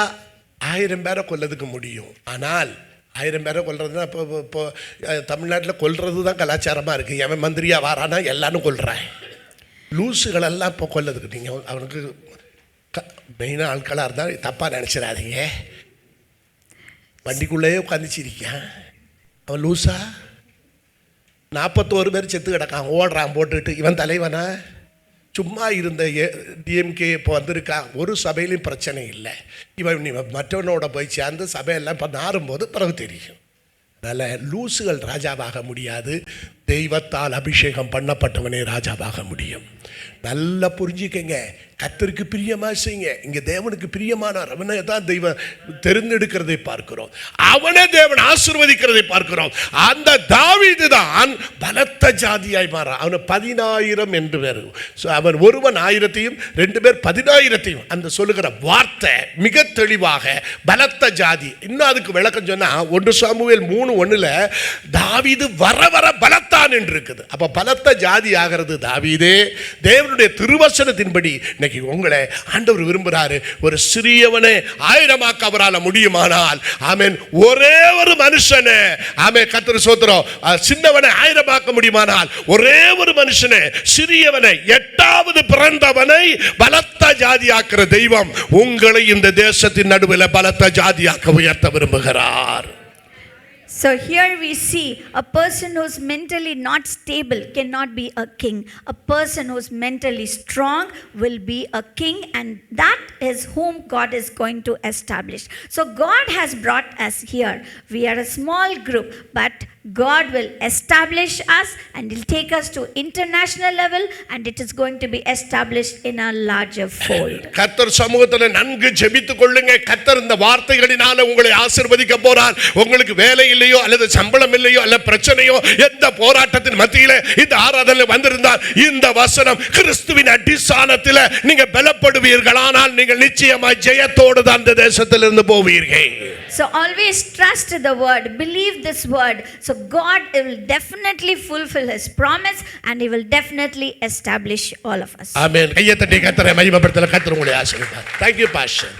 1000 பேரை கொல்லதுக்கு முடியும். ஆனால் 1000 பேரை கொல்றதுன்னா இப்போ தமிழ்நாட்டில் கொல்றது தான் கலாச்சாரமாக இருக்குது. எவன் மந்திரியா வாரானா எல்லாரும் கொல்றான். லூசுகளெல்லாம் இப்போ கொல்லதுக்கு நீங்கள் அவனுக்கு மெயினாக ஆட்களாக இருந்தால் தப்பாக நினச்சிடாதீங்க. வண்டிக்குள்ளேயே உட்காந்துச்சிருக்கான் அவன் லூசா. 41 பேர் செத்து கிடக்கான், ஓடுறான் போட்டுட்டு. இவன் தலைவனா? சும்மா இருந்த டிஎம்கே இப்போ வந்திருக்கா. ஒரு சபையிலையும் பிரச்சனை இல்லை. இவன் மற்றவனோட போய் சேர்ந்து சபையெல்லாம் இப்போ நாறும்போது பிறகு தெரியும். அதனால் லூசுகள் ராஜாவாக முடியாது. தெய்வத்தால் அபிஷேகம் பண்ணப்பட்டவனே ராஜாவாக முடியும். நல்லா புரிஞ்சுக்கங்க. கர்த்தருக்கு பிரியமா செய்யுங்க. இங்கே தேவனுக்கு பிரியமானவர் அவனை தான் தெய்வம் தெரிந்தெடுக்கிறதை பார்க்கிறோம். அவனை தேவன் ஆசீர்வதிக்கிறதை பார்க்கிறோம். அந்த தாவீது தான் பலத்த ஜாதியாய் மாறான். அவனை 10000 என்று பேர். அவன் ஒருவன் 1000ஐயும் 2 பேர் 10000ஐயும். அந்த சொல்லுகிற வார்த்தை மிக தெளிவாக பலத்த ஜாதி. இன்னும் அதுக்கு விளக்கம் சொன்னா 1 சாமுவேல் 3:1 தாவீது வர வர பலத்தான் என்று இருக்குது. அப்ப பலத்த ஜாதி ஆகிறது தாவீதே. தேவனுடைய திருவசனத்தின்படி உங்களை ஆண்டவர் விரும்புகிறாரு. ஒரு சிறியவனை 1000ஆக்க அவரால் முடியுமானால், ஆமென், ஒரே ஒரு மனுஷனை, ஆமென், கர்த்தர் ஸ்தோத்திரம், சின்னவனை 1000ஆக்க முடியுமானால், ஒரே ஒரு மனுஷனை, சிறியவனை, 8வது பிறந்தவனை பலத்த ஜாதியாக்குற தெய்வம் உங்களை இந்த தேசத்தின் நடுவில் பலத்த ஜாதியாக்க உயர்த்த விரும்புகிறார். So here we see a person who's mentally not stable cannot be a king. A person who's mentally strong will be a king, and that is whom God is going to establish. So God has brought us here. We are a small group, but God will establish us and He'll take us to international level, and it is going to be established in a larger fold. கர்த்தர் சமூகத்தில் நன்கு ஜெபித்துக் கொள்ளுங்க. கர்த்தர் இந்த வார்த்தைகளினால உங்களை ஆசீர்வதிக்க போறார். உங்களுக்கு வேலை இல்லையோ அல்லது சம்பளம் இல்லையோ அல்ல பிரச்சனையோ எந்த போராட்டத்தின் மத்தியில இந்த ஆராதனை வந்திருந்தால் இந்த வசனம் கிறிஸ்துவின் அடிസ്ഥാனத்தில் நீங்க பலப்படுவீர்கள். ஆனால் நீங்கள் நிச்சயமாய் ஜெயத்தோடு தான் இந்த தேசத்திலிருந்து போவீர்கள். So always trust the word, believe this word. So God will definitely fulfill His promise, and He will definitely establish all of us. ஆமென். கையை தட்டி கர்த்தரை மகிமைப்படுத்தல. கர்த்தர் உங்களை ஆசீர்வதிப்பார். Thank you pastor.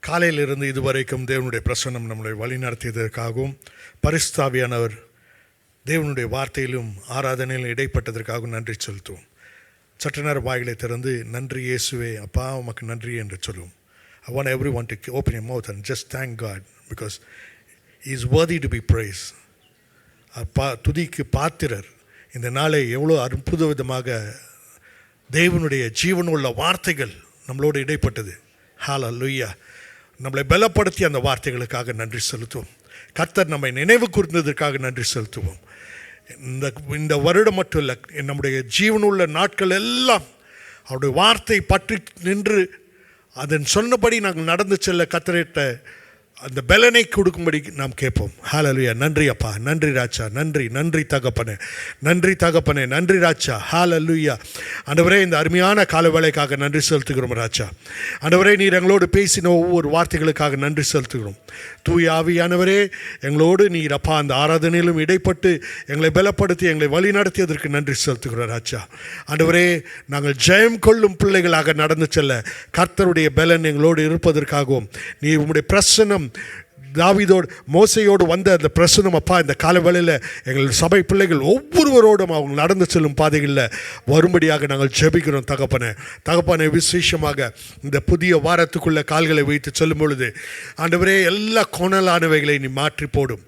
காலையிலிருந்து இதுவரைக்கும் தேவனுடைய பிரசன்னம் நம்மளை வழிநடத்தியதற்காகவும் பரிசுத்த ஆவியானவர் தேவனுடைய வார்த்தையிலும் ஆராதனையிலும் இடைப்பட்டதற்காகவும் நன்றி செலுத்துவோம். சற்று நேர வாய்களை திறந்து நன்றி இயேசுவே அப்பா உமக்கு நன்றி என்று சொல்லுவோம். I want everyone to open your mouth and just thank God because He is worthy to be praised. துதிக்கு பாத்திரர். இந்த நாளை எவ்வளோ அற்புத விதமாக தேவனுடைய ஜீவனுள்ள வார்த்தைகள் நம்மளோடு இடைப்பட்டது. ஹல்லேலூயா. நம்மளை பலப்படுத்தி அந்த வார்த்தைகளுக்காக நன்றி செலுத்துவோம். கர்த்தர் நம்மை நினைவு கூர்ந்ததற்காக நன்றி செலுத்துவோம். இந்த வருடம் மட்டும் இல்லை, நம்முடைய ஜீவனுள்ள நாட்கள் எல்லாம் அவருடைய வார்த்தை பற்றி நின்று அதன் சொன்னபடி நாங்கள் நடந்து செல்ல கர்த்தரிட்ட அந்த பலனை கொடுக்கும்படி நாம் கேட்போம். ஹல்லேலூயா. நன்றி அப்பா, நன்றி ராஜா, நன்றி நன்றி தகப்பனே, நன்றி தகப்பனே, நன்றி ராஜா. ஹல்லேலூயா. ஆண்டவரே இந்த அருமையான கால வேளைக்காக நன்றி செலுத்துகிறோம் ராஜா. ஆண்டவரே நீர் எங்களோடு பேசின ஒவ்வொரு வார்த்தைகளுக்காக நன்றி செலுத்துகிறோம். தூய ஆவியானவரே எங்களோடு நீர் அப்பா அந்த ஆராதனையிலும் இடைப்பட்டு எங்களை பலப்படுத்தி எங்களை வழி நடத்தியதற்கு நன்றி செலுத்துகிறோம் ராஜா. ஆண்டவரே நாங்கள் ஜெயம் கொள்ளும் பிள்ளைகளாக நடந்து செல்ல கர்த்தருடைய பலன் எங்களோடு இருப்பதற்காகவும் நீர் உம்முடைய பிரசன்னம் தாவீதோடு மோசையோடு வந்த அந்த பிரசன்னம் அப்பா இந்த காலவேளையில் எங்கள் சபை பிள்ளைகள் ஒவ்வொருவரோடும் அவங்க நடந்து செல்லும் பாதைகளில் வரும்படியாக நாங்கள் ஜெபிக்கிறோம் தகப்பனே. தகப்பனே விசேஷமாக இந்த புதிய வாரத்துக்குள்ளே கால்களை வைத்து செல்லும் பொழுது ஆண்டவரே எல்லா கோணலானவைகளை நீ மாற்றி போடும்.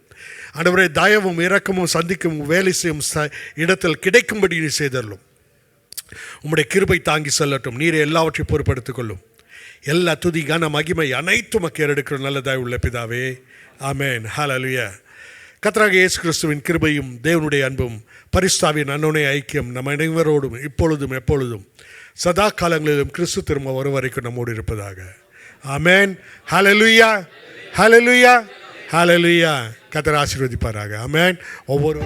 ஆண்டவரே தயவும் இரக்கமும் சந்திக்கும் வேலை செய்யும் இடத்தில் கிடைக்கும்படி நீ செய்தரலும். உம்முடைய கிருபை தாங்கி செல்லட்டும். நீரை எல்லாவற்றையும் பொறுப்படுத்திக் கொள்ளும். எல்லா துதி கன மகிமை அனைத்தும் ஏறெடுக்கிற நல்லதாய் உள்ள பிதாவே. ஆமென். ஹல்லேலூயா. கர்த்தராகிய இயேசு கிறிஸ்துவின் கிருபையும் தேவனுடைய அன்பும் பரிசுத்த ஆவியின் அன்யோன்ய ஐக்கியம் நம் அனைவரோடும் இப்பொழுதும் எப்பொழுதும் சதா காலங்களிலும் கிறிஸ்து திரும்ப வரும் வரைக்கும் நம்மோடு இருப்பதாக. ஆமென். ஹல்லேலூயா. ஹல்லேலூயா. ஹல்லேலூயா. கர்த்தர் ஆசீர்வதிப்பாராக. ஆமென். ஒவ்வொரு